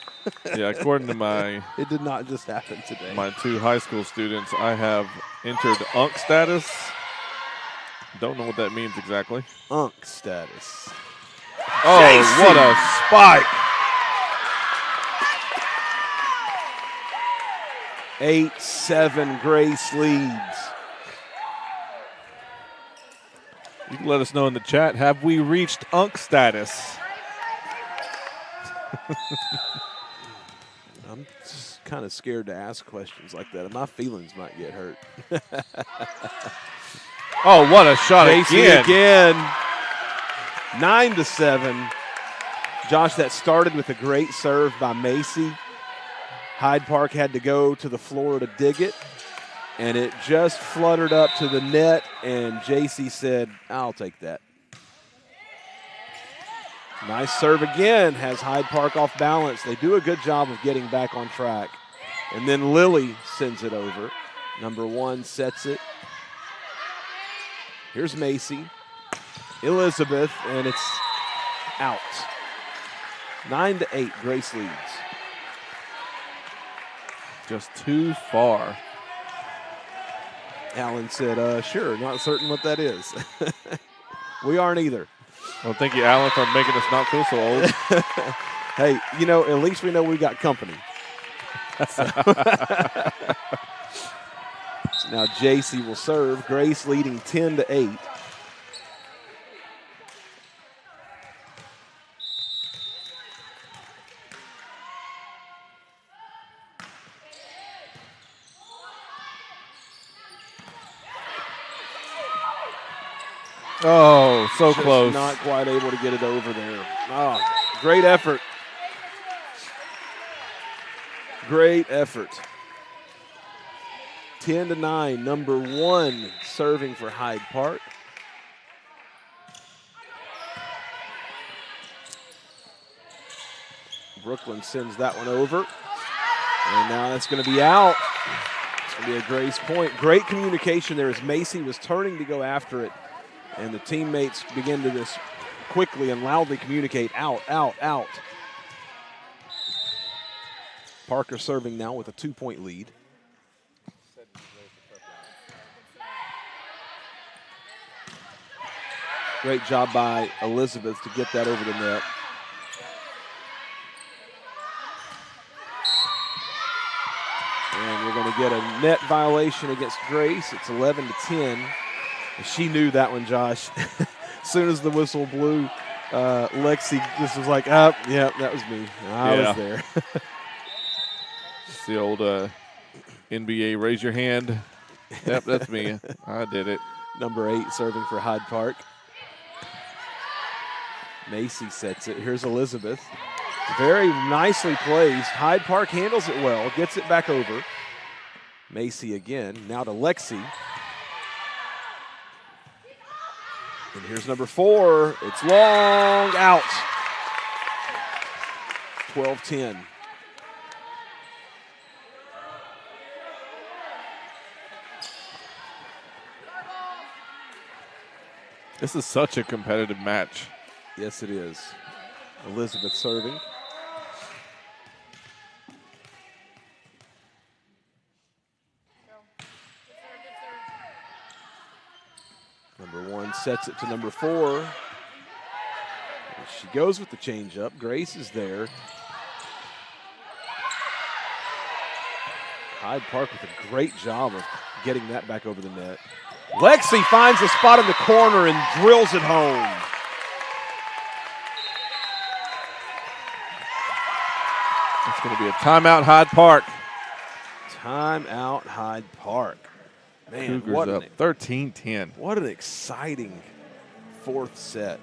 Yeah, according to it did not just happen today. my 2 high school students, I have entered UNC status. Don't know what that means exactly. UNC status. Oh, JC. what a spike. 8-7, Grace leads. You can let us know in the chat, have we reached UNC status? I'm just kind of scared to ask questions like that. My feelings might get hurt. Oh, what a shot again. 9-7. Josh, that started with a great serve by Macy. Hyde Park had to go to the floor to dig it, and it just fluttered up to the net, and JC said, I'll take that. Nice serve again, has Hyde Park off balance. They do a good job of getting back on track. And then Lily sends it over. Number 1 sets it. Here's Macy. Elizabeth, and it's out. 9-8, Grace leads. Just too far. Alan said, sure, not certain what that is. We aren't either. Well, thank you, Alan, for making us not feel so old. Hey, you know, at least we know we got company. So now JC will serve. Grace leading 10-8. Oh, so Just close. Not quite able to get it over there. Oh, great effort. Great effort. 10-9, number 1 serving for Hyde Park. Brooklyn sends that one over. And now that's going to be out. It's going to be a Grace point. Great communication there as Macy was turning to go after it. And the teammates begin to just quickly and loudly communicate, out, out, out. Parker serving now with a 2-point lead. Great job by Elizabeth to get that over the net. And we're going to get a net violation against Grace. It's 11-10. She knew that one, Josh. As soon as the whistle blew, Lexi just was like, oh, yeah, that was me. I was there. It's the old NBA raise your hand. Yep, that's me. I did it. Number 8 serving for Hyde Park. Macy sets it. Here's Elizabeth. Very nicely placed. Hyde Park handles it well, gets it back over. Macy again. Now to Lexi. And here's number 4. It's long, out. 12-10. This is such a competitive match. Yes, it is. Elizabeth serving. Number 1 sets it to number 4. She goes with the changeup. Grace is there. Hyde Park with a great job of getting that back over the net. Lexi finds a spot in the corner and drills it home. It's going to be a timeout, Hyde Park. Timeout, Hyde Park. Man, Cougars what up 13-10. What an exciting 4th set.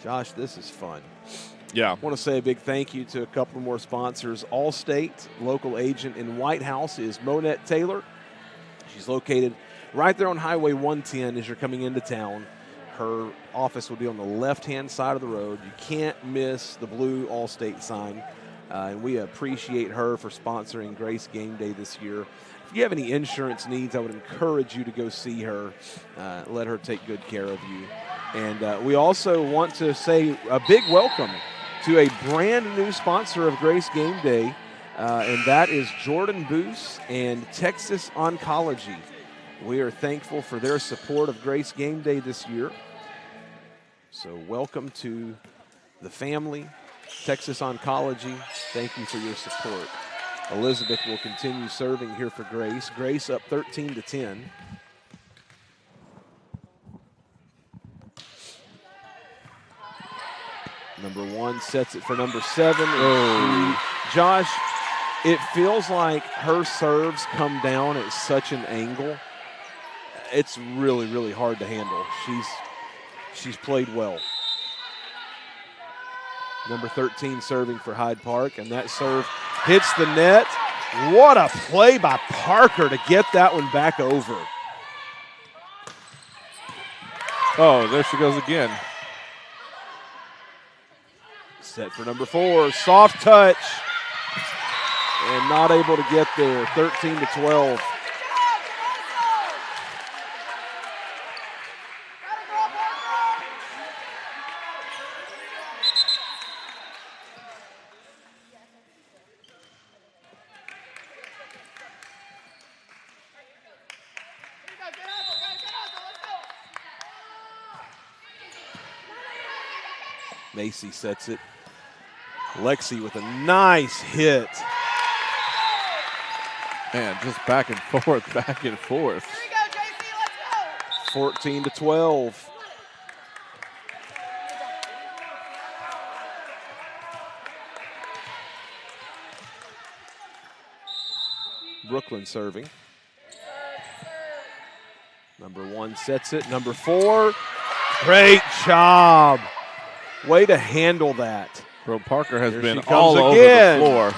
Josh, this is fun. Yeah. I want to say a big thank you to a couple more sponsors. Allstate, local agent in White House, is Monette Taylor. She's located right there on Highway 110 as you're coming into town. Her office will be on the left-hand side of the road. You can't miss the blue Allstate sign. And we appreciate her for sponsoring Grace Game Day this year. If you have any insurance needs, I would encourage you to go see her. Let her take good care of you. And we also want to say a big welcome to a brand new sponsor of Grace Game Day, and that is Jordan Boos and Texas Oncology. We are thankful for their support of Grace Game Day this year. So welcome to the family, Texas Oncology. Thank you for your support. Elizabeth will continue serving here for Grace. Grace up 13-10. Number 1 sets it for number 7. Josh, it feels like her serves come down at such an angle. It's really, really hard to handle. She's played well. Number 13 serving for Hyde Park, and that serve hits the net. What a play by Parker to get that one back over. Oh, there she goes again. Set for number 4, soft touch, and not able to get there, 13-12. Macy sets it. Lexi with a nice hit. Man, just back and forth, back and forth. Here we go, JC, let's go. 14-12. Brooklyn serving. Number 1 sets it. Number 4, great job. Way to handle that. Bro, Parker has Here been she comes all over again. the floor.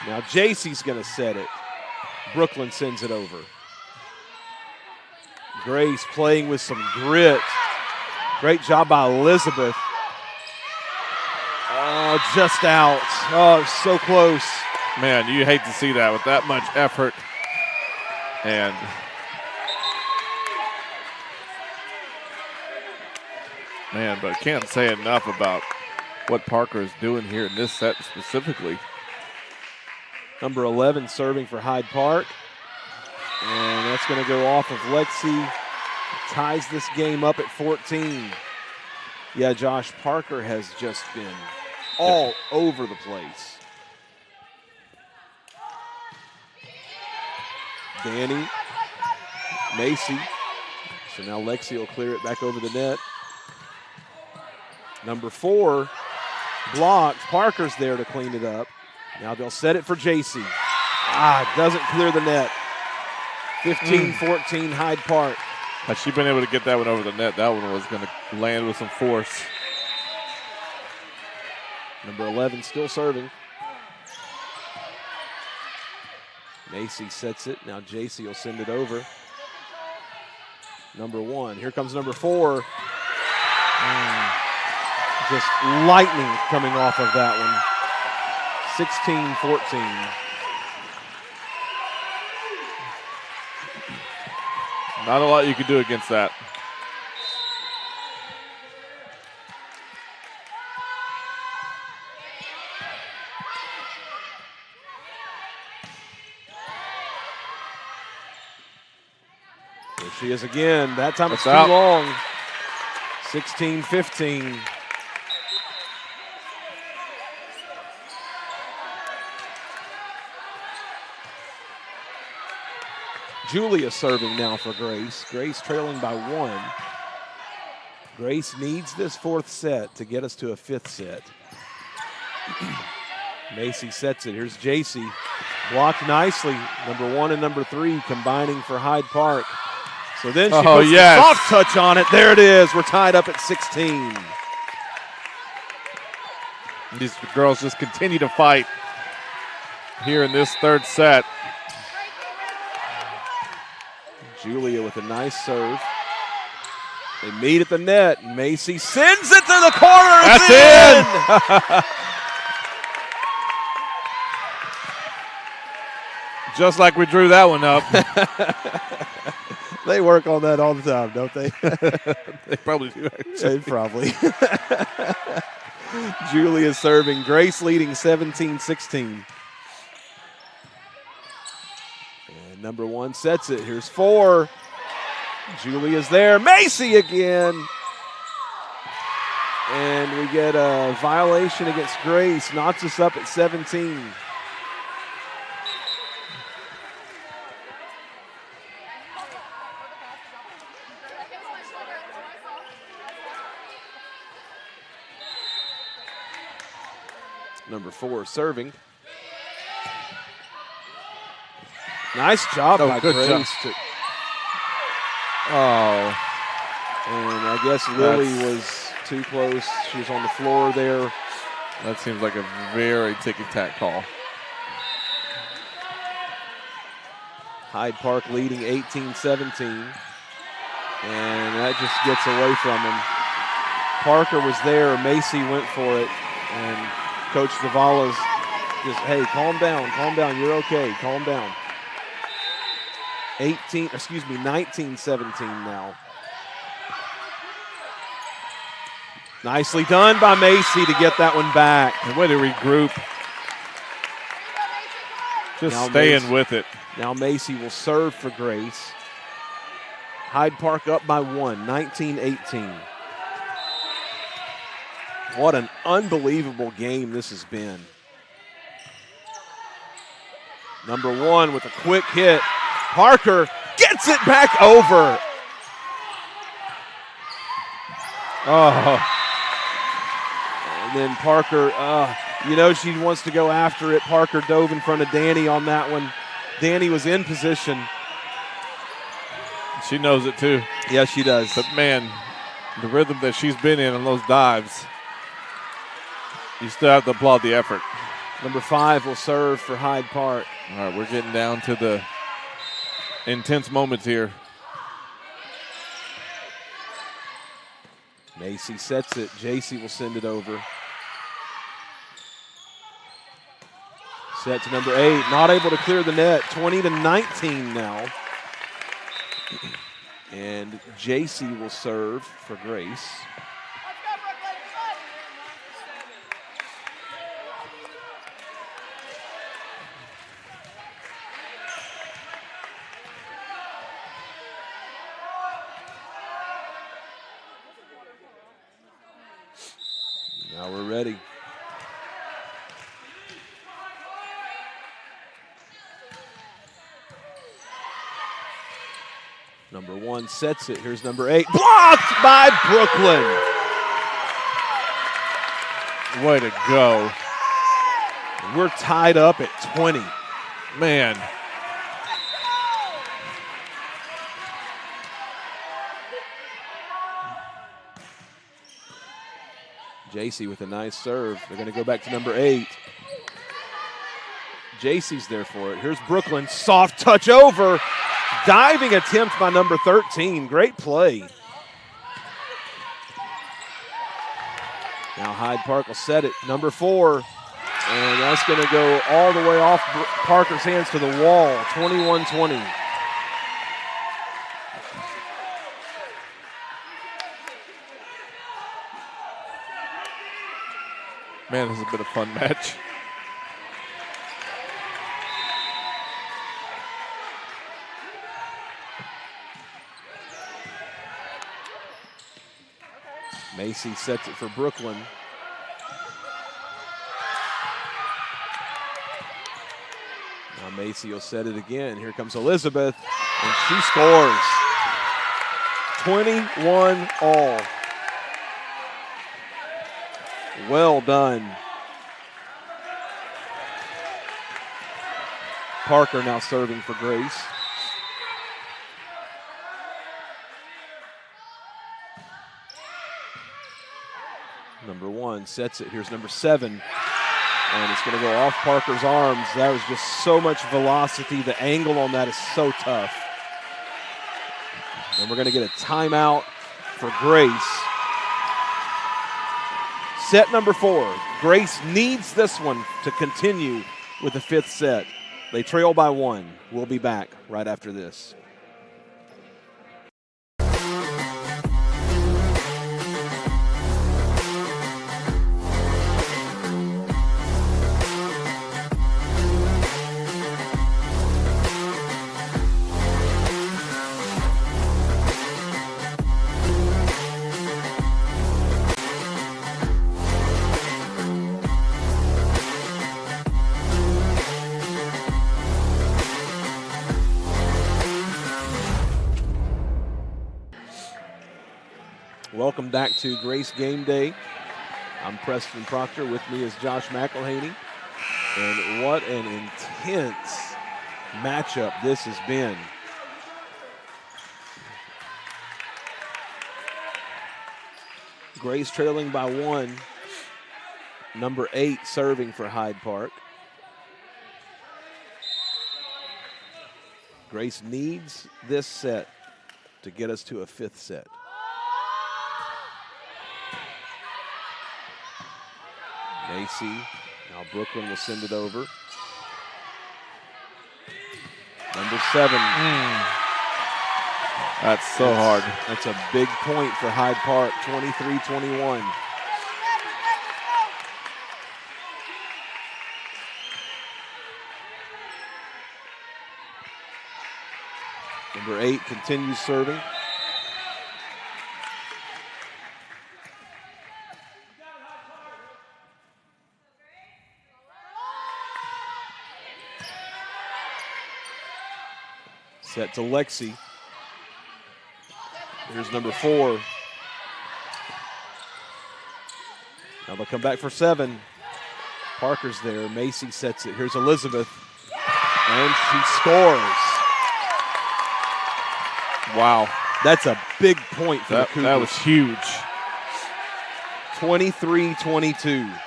Now JC's going to set it. Brooklyn sends it over. Grace playing with some grit. Great job by Elizabeth. Oh, just out. Oh, so close. Man, you hate to see that with that much effort. And man, but can't say enough about what Parker is doing here in this set specifically. Number 11 serving for Hyde Park. And that's going to go off of Lexi. Ties this game up at 14. Yeah, Josh, Parker has just been all over the place. Danny, Macy. So now Lexi will clear it back over the net. Number 4 blocked. Parker's there to clean it up. Now they'll set it for JC. Doesn't clear the net. 15-14 Hyde Park. Had she been able to get that one over the net, that one was going to land with some force. Number 11 still serving. Macy sets it. Now JC will send it over. Number 1. Here comes number 4. Just lightning coming off of that one. 16-14. Not a lot you can do against that. There she is again. That time it's too out. long. 16-15. Julia serving now for Grace. Grace trailing by 1. Grace needs this 4th set to get us to a 5th set. Macy sets it. Here's JC. Blocked nicely. Number 1 and number 3 combining for Hyde Park. So then she puts the soft touch on it. There it is. We're tied up at 16. These girls just continue to fight here in this 3rd set. Julia with a nice serve. They meet at the net. Macy sends it to the corner. That's in. Just like we drew that one up. They work on that all the time, don't they? They probably do. They probably. Julia serving. Grace leading 17-16. And number 1 sets it. Here's 4. Julia's there. Macy again. And we get a violation against Grace. Knocks us up at 17. Number 4 serving. Nice job by good Grace. job. Oh. And I guess Lily was too close. She was on the floor there. That seems like a very ticky-tack call. Hyde Park leading 18-17. And that just gets away from him. Parker was there. Macy went for it. And Coach Zavala's just, hey, calm down. You're okay. Calm down. 19-17 now. Nicely done by Macy to get that one back. And way to regroup. Just Now staying Macy, with it. Now Macy will serve for Grace. Hyde Park up by 1, 19-18. What an unbelievable game this has been. Number 1 with a quick hit. Parker gets it back over. Oh. And then Parker, she wants to go after it. Parker dove in front of Danny on that one. Danny was in position. She knows it too. Yeah, she does. But man, the rhythm that she's been in on those dives, you still have to applaud the effort. Number 5 will serve for Hyde Park. All right, we're getting down to the intense moments here. Macy sets it. JC will send it over. Set to number 8. Not able to clear the net. 20-19 now. And JC will serve for Grace. Now we're ready. Number 1 sets it. Here's number 8. Blocked by Brooklyn. Way to go. We're tied up at 20. Man. JC with a nice serve. They're going to go back to number 8. JC's there for it. Here's Brooklyn. Soft touch over. Diving attempt by number 13. Great play. Now Hyde Park will set it. Number 4. And that's going to go all the way off Parker's hands to the wall. 21-20. Man, this has been a fun match. Macy sets it for Brooklyn. Now Macy will set it again. Here comes Elizabeth, and she scores. 21 all. Well done. Parker now serving for Grace. Number 1 sets it. Here's number 7. And it's going to go off Parker's arms. That was just so much velocity. The angle on that is so tough. And we're going to get a timeout for Grace. Set number 4. Grace needs this one to continue with the 5th set. They trail by 1. We'll be back right after this. Welcome back to Grace Game Day. I'm Preston Proctor. With me is Josh McElhaney. And what an intense matchup this has been. Grace trailing by 1. Number 8 serving for Hyde Park. Grace needs this set to get us to a 5th set. Macy, now Brooklyn will send it over. Number 7. That's so hard. That's a big point for Hyde Park, 23-21. Number 8 continues serving. Set to Lexi. Here's number 4. Now they'll come back for 7. Parker's there. Macy sets it. Here's Elizabeth. And she scores. Wow. That's a big point for the Cougars. That was huge. 23-22.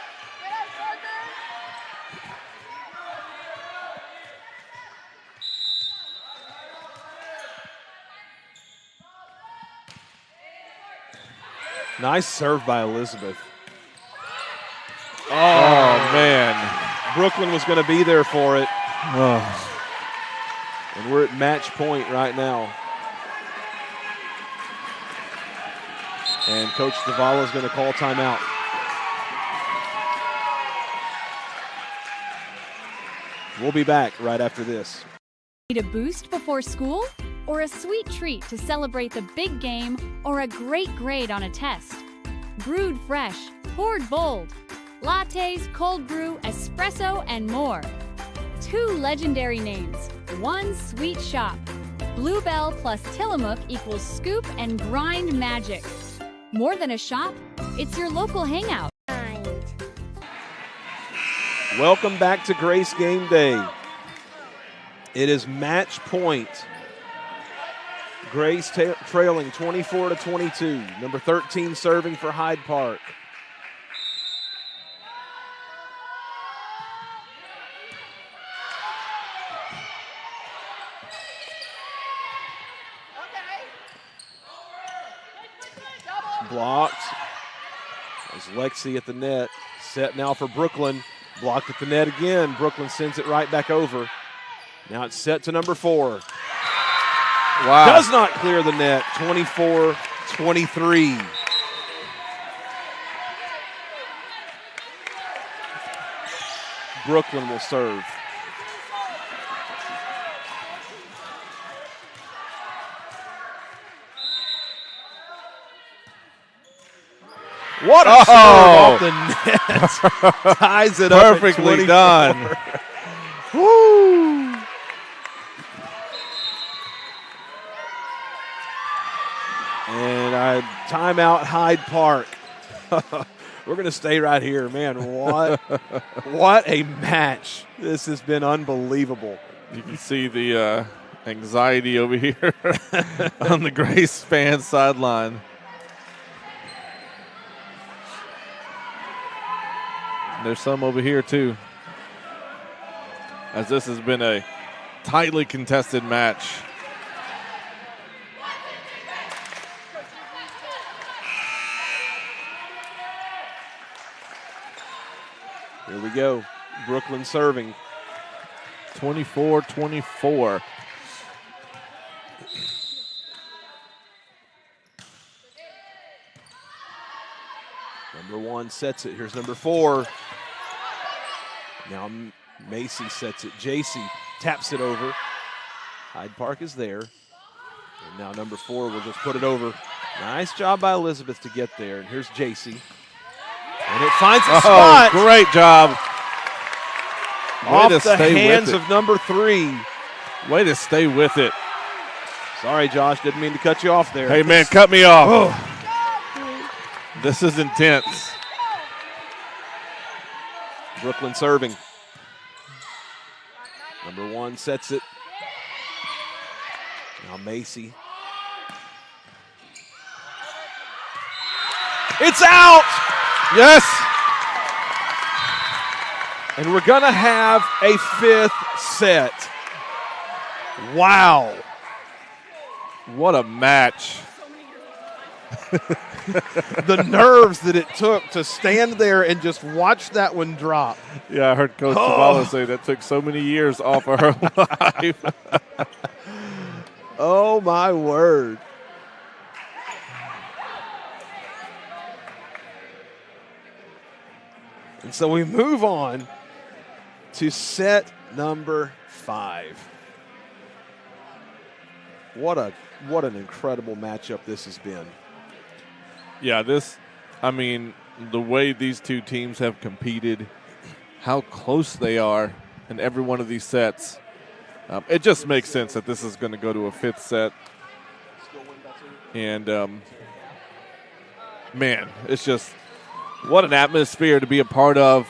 Nice serve by Elizabeth. Oh, man. Brooklyn was going to be there for it. Oh. And we're at match point right now. And Coach Zavala is going to call timeout. We'll be back right after this. Need a boost before school? Or a sweet treat to celebrate the big game or a great grade on a test? Brewed fresh, poured bold. Lattes, cold brew, espresso, and more. 2 legendary names, 1 sweet shop. Bluebell plus Tillamook equals scoop and grind magic. More than a shop, it's your local hangout. Welcome back to Grace Game Day. It is match point. Grace trailing 24-22. Number 13 serving for Hyde Park. Blocked. There's Lexi at the net. Set now for Brooklyn. Blocked at the net again. Brooklyn sends it right back over. Now it's set to number 4. Wow. Does not clear the net. 24-23. Brooklyn will serve. What a serve off the net. Ties it up. Perfectly done. Woo! And I timeout Hyde Park. We're going to stay right here. Man, what a match. This has been unbelievable. You can see the anxiety over here on the Grace fan sideline. There's some over here, too, as this has been a tightly contested match. Here we go. Brooklyn serving. 24-24. Number 1 sets it. Here's number 4. Now Macy sets it. JC taps it over. Hyde Park is there. And now number 4 will just put it over. Nice job by Elizabeth to get there. And here's JC. And it finds a spot. Great job. Off the hands of number 3. Way to stay with it. Sorry, Josh. Didn't mean to cut you off there. Hey, man, cut me off. Oh. This is intense. Brooklyn serving. Number 1 sets it. Now Macy. It's out! Yes! And we're going to have a 5th set. Wow. What a match. The nerves that it took to stand there and just watch that one drop. Yeah, I heard Coach Zavala say that took so many years off of her life. Oh, my word. And so we move on to set number 5. What an incredible matchup this has been. Yeah, the way these two teams have competed, how close they are in every one of these sets, it just makes sense that this is going to go to a 5th set. And, man, it's just what an atmosphere to be a part of.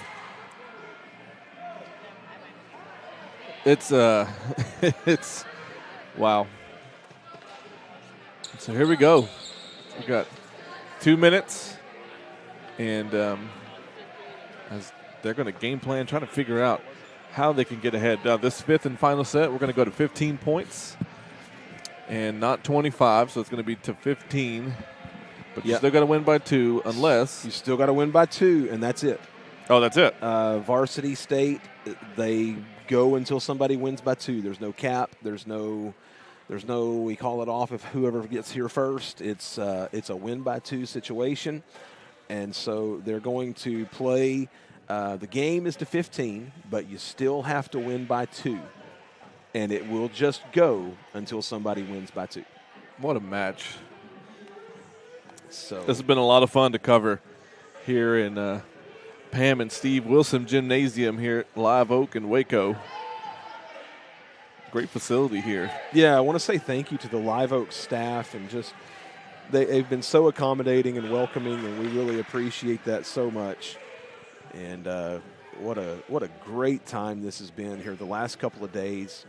It's it's wow. So here we go. We got 2 minutes, and as they're going to game plan, trying to figure out how they can get ahead. Now, this 5th and final set, we're going to go to 15 points and not 25, so it's going to be to 15. But you still got to win by 2 unless. You still got to win by 2, and that's it. Oh, that's it. Varsity State, they go until somebody wins by 2. There's no cap. There's no we call it off if whoever gets here first. It's a win by 2 situation. And so they're going to play. The game is to 15, but you still have to win by 2. And it will just go until somebody wins by 2. What a match. So this has been a lot of fun to cover here in Pam and Steve Wilson Gymnasium here at Live Oak in Waco. Great facility here. Yeah, I want to say thank you to the Live Oak staff, and just they've been so accommodating and welcoming, and we really appreciate that so much. And what a great time this has been here the last couple of days.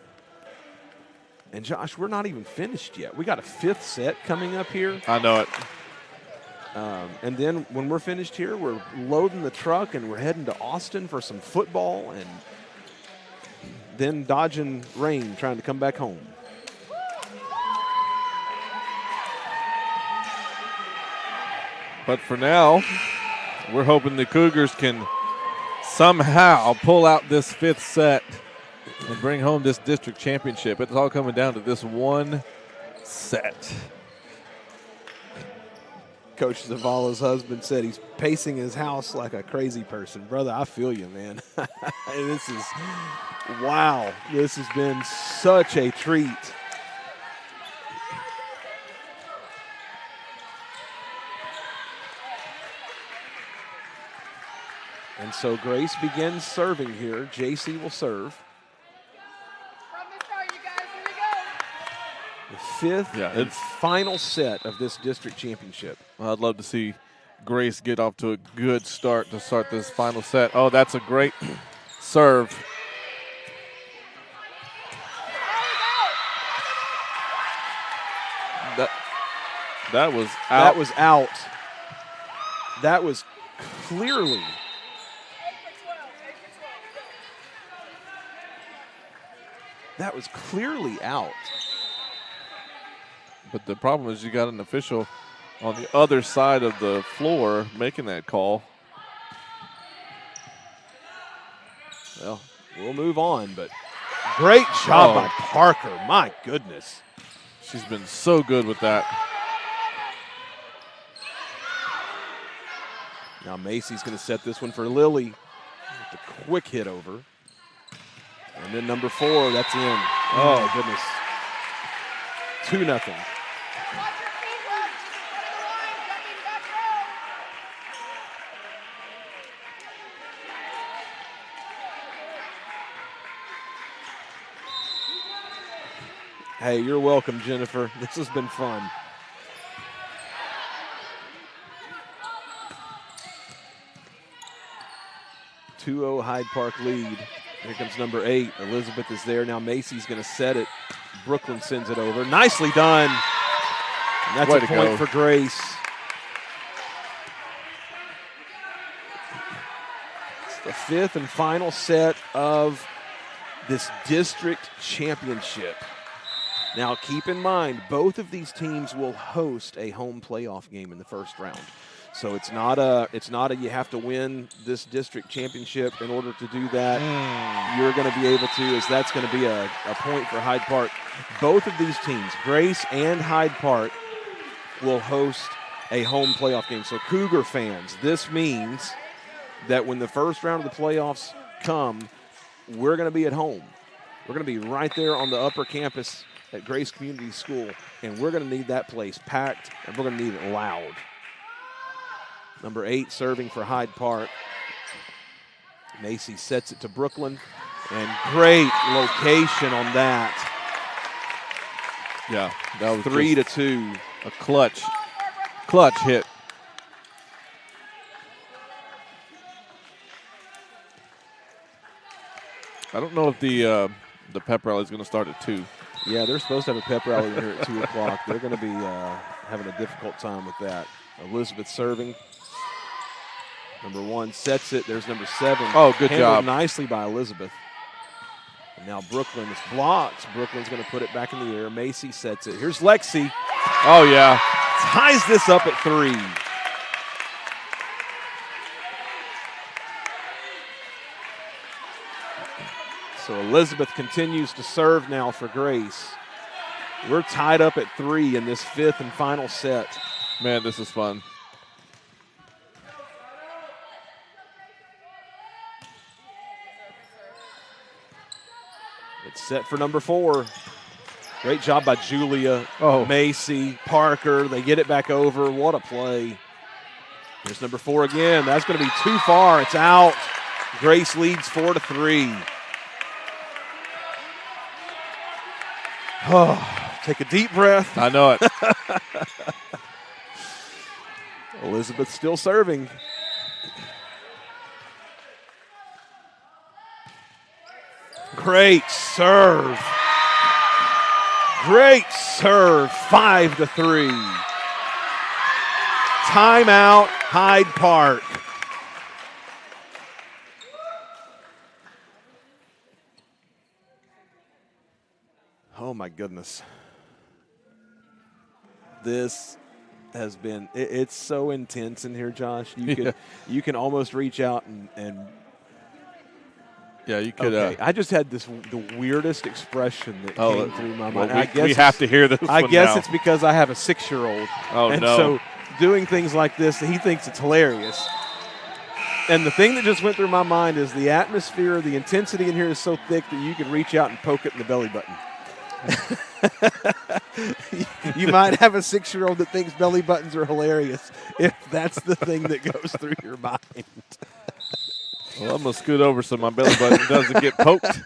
And Josh, we're not even finished yet. We got a 5th set coming up here. I know it. And then when we're finished here, we're loading the truck and we're heading to Austin for some football, and then dodging rain trying to come back home. But for now, we're hoping the Cougars can somehow pull out this 5th set and bring home this district championship. It's all coming down to this one set. Coach Zavala's husband said he's pacing his house like a crazy person. Brother, I feel you, man. This is, wow. This has been such a treat. And so Grace begins serving here. JC will serve. The 5th and final set of this district championship. Well, I'd love to see Grace get off to a good start to start this final set. Oh, that's a great serve. That was out. That was out. That was clearly. That was clearly out. But the problem is you got an official on the other side of the floor making that call. Well, we'll move on, but great job by Parker. My goodness. She's been so good with that. Now Macy's going to set this one for Lily. With a quick hit over. And then number 4, that's in. Oh, goodness. 2-0. Hey, you're welcome, Jennifer. This has been fun. 2-0 Hyde Park lead. Here comes number 8. Elizabeth is there. Now Macy's going to set it. Brooklyn sends it over. Nicely done. And that's Way a to point go. for Grace. It's the 5th and final set of this district championship. Now keep in mind, both of these teams will host a home playoff game in the first round. So it's not a you have to win this district championship in order to do that. You're going to be able to, as that's going to be a point for Hyde Park. Both of these teams, Grace and Hyde Park, will host a home playoff game. So Cougar fans, this means that when the first round of the playoffs come, we're going to be at home. We're going to be right there on the upper campus at Grace Community School, and we're going to need that place packed, and we're going to need it loud. Number 8 serving for Hyde Park. Macy sets it to Brooklyn, and great location on that. Yeah, that was 3-2. a clutch hit. I don't know if the pep rally is going to start at 2. Yeah, they're supposed to have a pep rally here at 2 o'clock. They're going to be having a difficult time with that. Elizabeth serving. Number 1 sets it. There's number 7. Oh, good Handled job. nicely by Elizabeth. And now Brooklyn is blocked. Brooklyn's going to put it back in the air. Macy sets it. Here's Lexi. Oh, yeah. Ties this up at 3. So Elizabeth continues to serve now for Grace. We're tied up at 3 in this 5th and final set. Man, this is fun. It's set for number 4. Great job by Julia, Oh. Macy, Parker. They get it back over. What a play. Here's number 4 again. That's going to be too far. It's out. Grace leads 4-3. Oh, take a deep breath. I know it. Elizabeth still serving. Great serve. Great serve. 5-3. Timeout, Hyde Park. Oh my goodness. This has been, it's so intense in here, Josh. You can almost reach out and Yeah, you could. okay. I just had the weirdest expression that came through my mind. We have to hear this. I one guess now. it's because I have a 6-year-old. Oh, and no. so doing things like this, he thinks it's hilarious. And the thing that just went through my mind is the atmosphere, the intensity in here is so thick that you can reach out and poke it in the belly button. You might have a 6-year-old that thinks belly buttons are hilarious if that's the thing that goes through your mind. Well, I'm going to scoot over so my belly button doesn't get poked.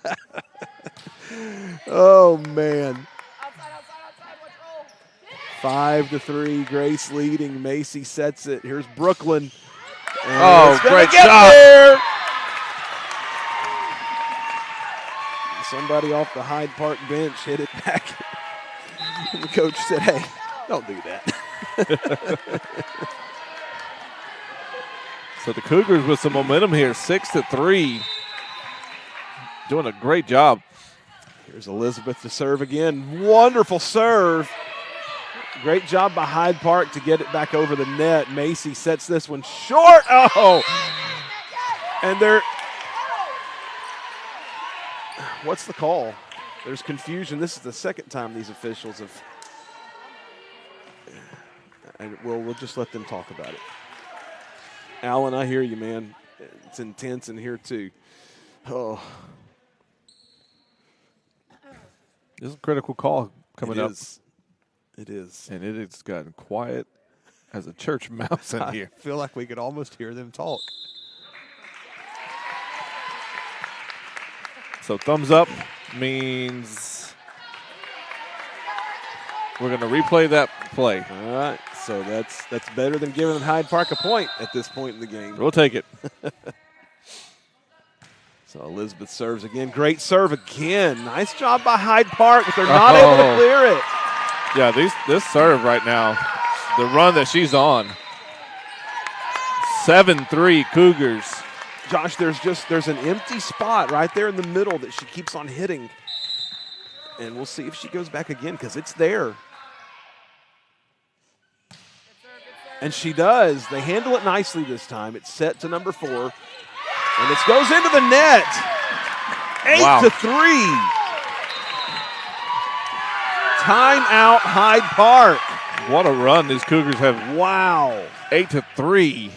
Oh, man. 5-3, Grace leading. Macy sets it. Here's Brooklyn. And Oh, it's gonna great get shot. there. Somebody off the Hyde Park bench hit it back. And the coach said, hey, don't do that. So the Cougars with some momentum here, 6-3. Doing a great job. Here's Elizabeth to serve again. Wonderful serve. Great job by Hyde Park to get it back over the net. Macy sets this one short. Oh! And they're... What's the call? There's confusion. This is the second time these officials have... And we'll just let them talk about it. Alan, I hear you, man. It's intense in here, too. Oh. This is a critical call coming up. It is. And it has gotten quiet as a church mouse in here. I feel like we could almost hear them talk. So thumbs up means we're going to replay that play. All right, so that's better than giving Hyde Park a point at this point in the game. We'll take it. So Elizabeth serves again. Great serve again. Nice job by Hyde Park, but they're not able to clear it. Yeah, this serve right now, the run that she's on. 7-3 Cougars. Josh, there's an empty spot right there in the middle that she keeps on hitting. And we'll see if she goes back again because it's there. And she does. They handle it nicely this time. It's set to number 4. And it goes into the net. 8-3. Timeout Hyde Park. What a run these Cougars have. Wow. 8-3.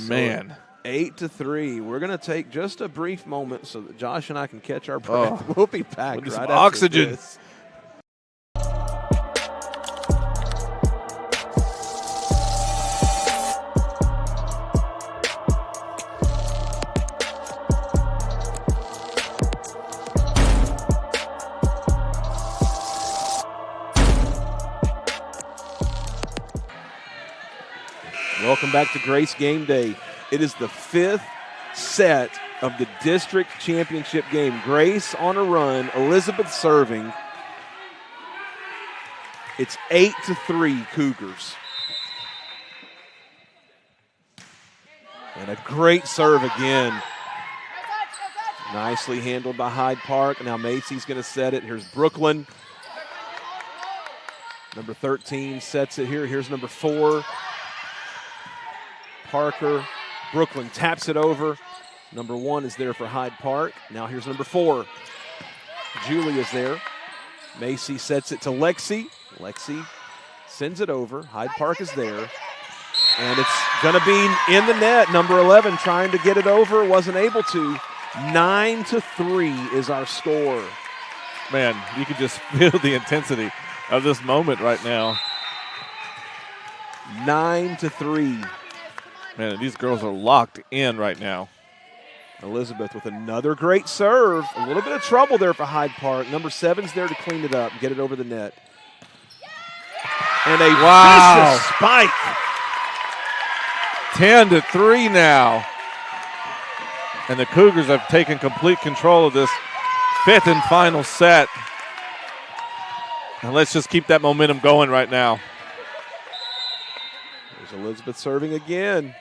Man. 8-3. We're going to take just a brief moment so that Josh and I can catch our breath. We'll be back right after oxygen. This. Welcome back to Grace Game Day. It is the 5th set of the district championship game. Grace on a run, Elizabeth serving. It's 8-3 Cougars. And a great serve again. Nicely handled by Hyde Park. Now Macy's going to set it. Here's Brooklyn. Number 13 sets it here. Here's number 4. Parker. Brooklyn taps it over. Number 1 is there for Hyde Park. Now here's number 4. Julie is there. Macy sets it to Lexi. Lexi sends it over. Hyde Park is there. And it's going to be in the net. Number 11 trying to get it over. Wasn't able to. 9-3 is our score. Man, you can just feel the intensity of this moment right now. 9-3. Man, these girls are locked in right now. Elizabeth with another great serve. A little bit of trouble there for Hyde Park. Number 7's there to clean it up, get it over the net. And a vicious spike. 10-3 now. And the Cougars have taken complete control of this 5th and final set. And let's just keep that momentum going right now. There's Elizabeth serving again.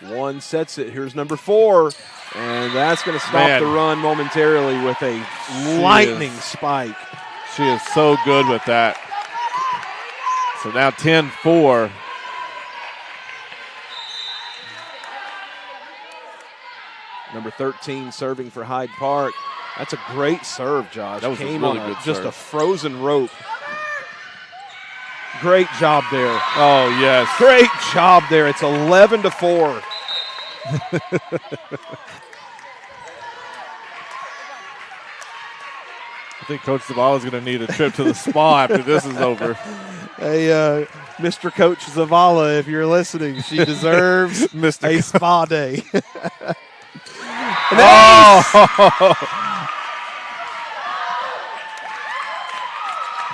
1 sets it. Here's number 4. And that's going to stop the run momentarily with a lightning spike. She is so good with that. So now 10-4. Number 13 serving for Hyde Park. That's a great serve, Josh. That was Came a really on good just serve. a frozen rope. Great job there. Oh, yes. Great job there. It's 11-4. I think Coach Zavala's going to need a trip to the spa after this is over. Hey, Mr. Coach Zavala, if you're listening, she deserves a spa day.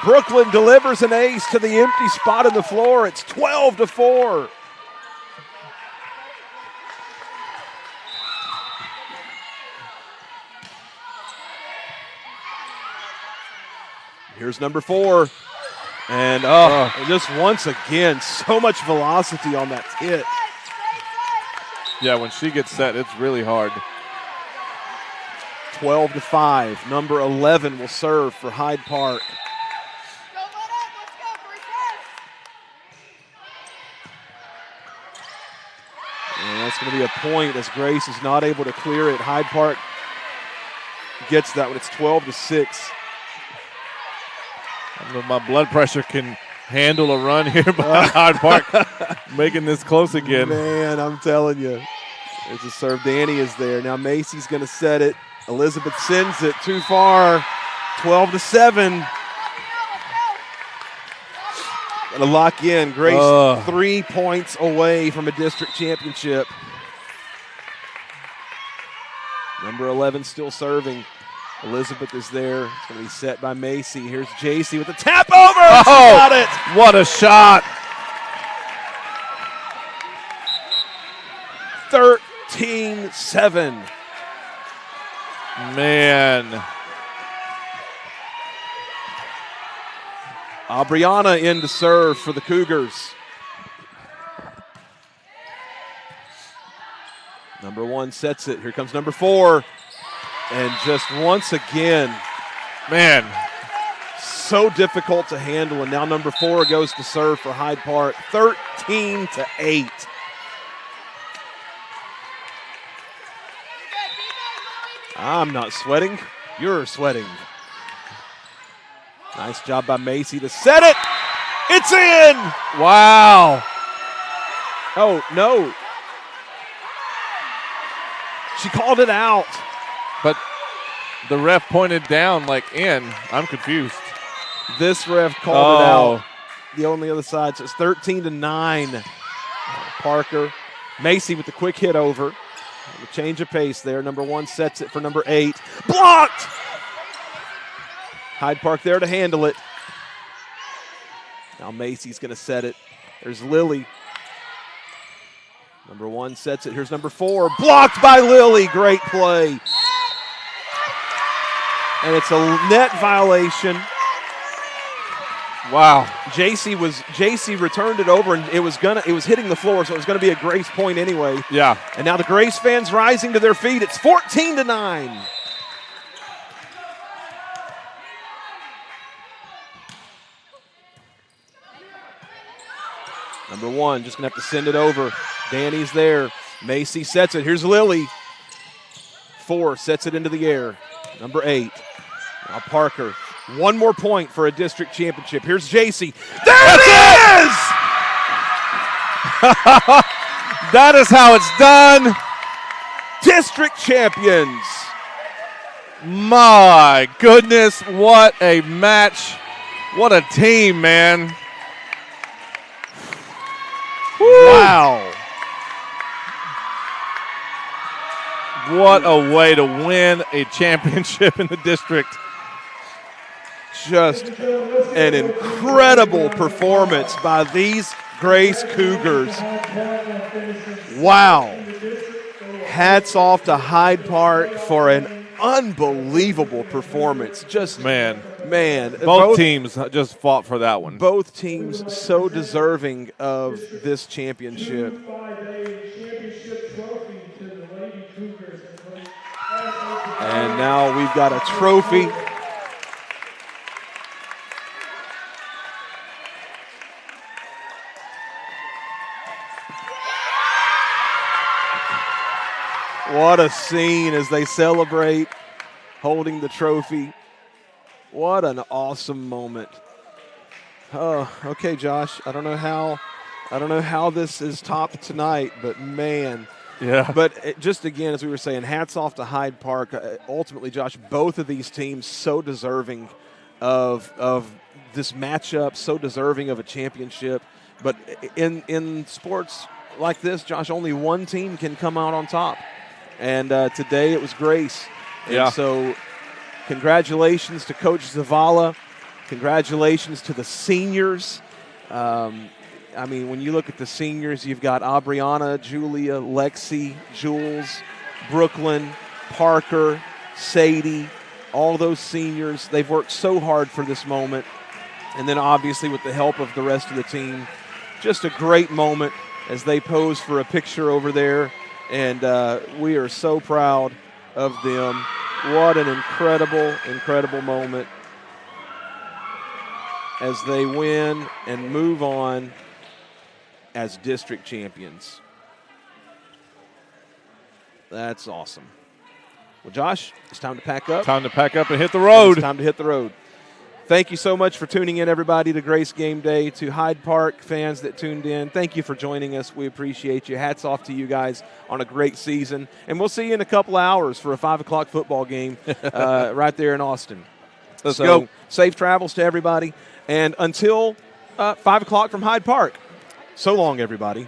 Brooklyn delivers an ace to the empty spot in the floor. It's 12-4. Here's number 4. And just once again, so much velocity on that hit. Yeah, when she gets set, it's really hard. 12-5. Number 11 will serve for Hyde Park. And that's going to be a point as Grace is not able to clear it. Hyde Park gets that one. It's 12-6. I don't know if my blood pressure can handle a run here by Hyde Park, making this close again. Man, I'm telling you. There's a serve. Danny is there. Now Macy's going to set it. Elizabeth sends it too far. 12-7. Got to lock in. Grace 3 points away from a district championship. Number 11 still serving. Elizabeth is there. It's going to be set by Macy. Here's JC with the tap over. Oh, got it. What a shot. 13-7. Man. Aubriana in to serve for the Cougars. Number 1 sets it. Here comes number 4. And just once again, man, so difficult to handle. And now number 4 goes to serve for Hyde Park. 13-8. I'm not sweating. You're sweating. Nice job by Macy to set it. It's in. Wow. Oh, no. She called it out. But the ref pointed down like in. I'm confused. This ref called it out. The only other side, so it's 13-9. Parker. Macy with the quick hit over. The change of pace there. Number 1 sets it for number 8. Blocked! Hyde Park there to handle it. Now Macy's going to set it. There's Lily. Number 1 sets it. Here's number 4. Blocked by Lily. Great play. And it's a net violation. Wow. JC returned it over, and it was hitting the floor, so it was gonna be a Grace point anyway. Yeah. And now the Grace fans rising to their feet. It's 14-9. Number 1 just gonna have to send it over. Danny's there. Macy sets it. Here's Lily. 4 sets it into the air. Number 8. Now Parker. 1 more point for a district championship. Here's JC. There it is! That is how it's done. District champions. My goodness, what a match. What a team, man. Woo. Wow. What a way to win a championship in the district. Just an incredible performance by these Grace Cougars. Wow. Hats off to Hyde Park for an unbelievable performance. Just man. Both teams just fought for that one. Both teams so deserving of this championship. And now we've got a trophy. What a scene as they celebrate holding the trophy. What an awesome moment. Oh, okay, Josh. I don't know how this is topped tonight, but man. Yeah. But just again, as we were saying, hats off to Hyde Park. Ultimately, Josh, both of these teams so deserving of this matchup, so deserving of a championship. But in sports like this, Josh, only one team can come out on top. And today it was Grace. And so congratulations to Coach Zavala. Congratulations to the seniors. I mean, when you look at the seniors, you've got Aubriana, Julia, Lexi, Jules, Brooklyn, Parker, Sadie, all those seniors. They've worked so hard for this moment. And then obviously with the help of the rest of the team, just a great moment as they pose for a picture over there. And we are so proud of them. What an incredible, incredible moment as they win and move on as district champions. That's awesome. Well, Josh, it's time to pack up. Time to pack up and hit the road. It's time to hit the road. Thank you so much for tuning in, everybody, to Grace Game Day. To Hyde Park fans that tuned in, thank you for joining us. We appreciate you. Hats off to you guys on a great season. And we'll see you in a couple of hours for a 5 o'clock football game right there in Austin. Let's go. Safe travels to everybody. And until 5 o'clock from Hyde Park, so long, everybody.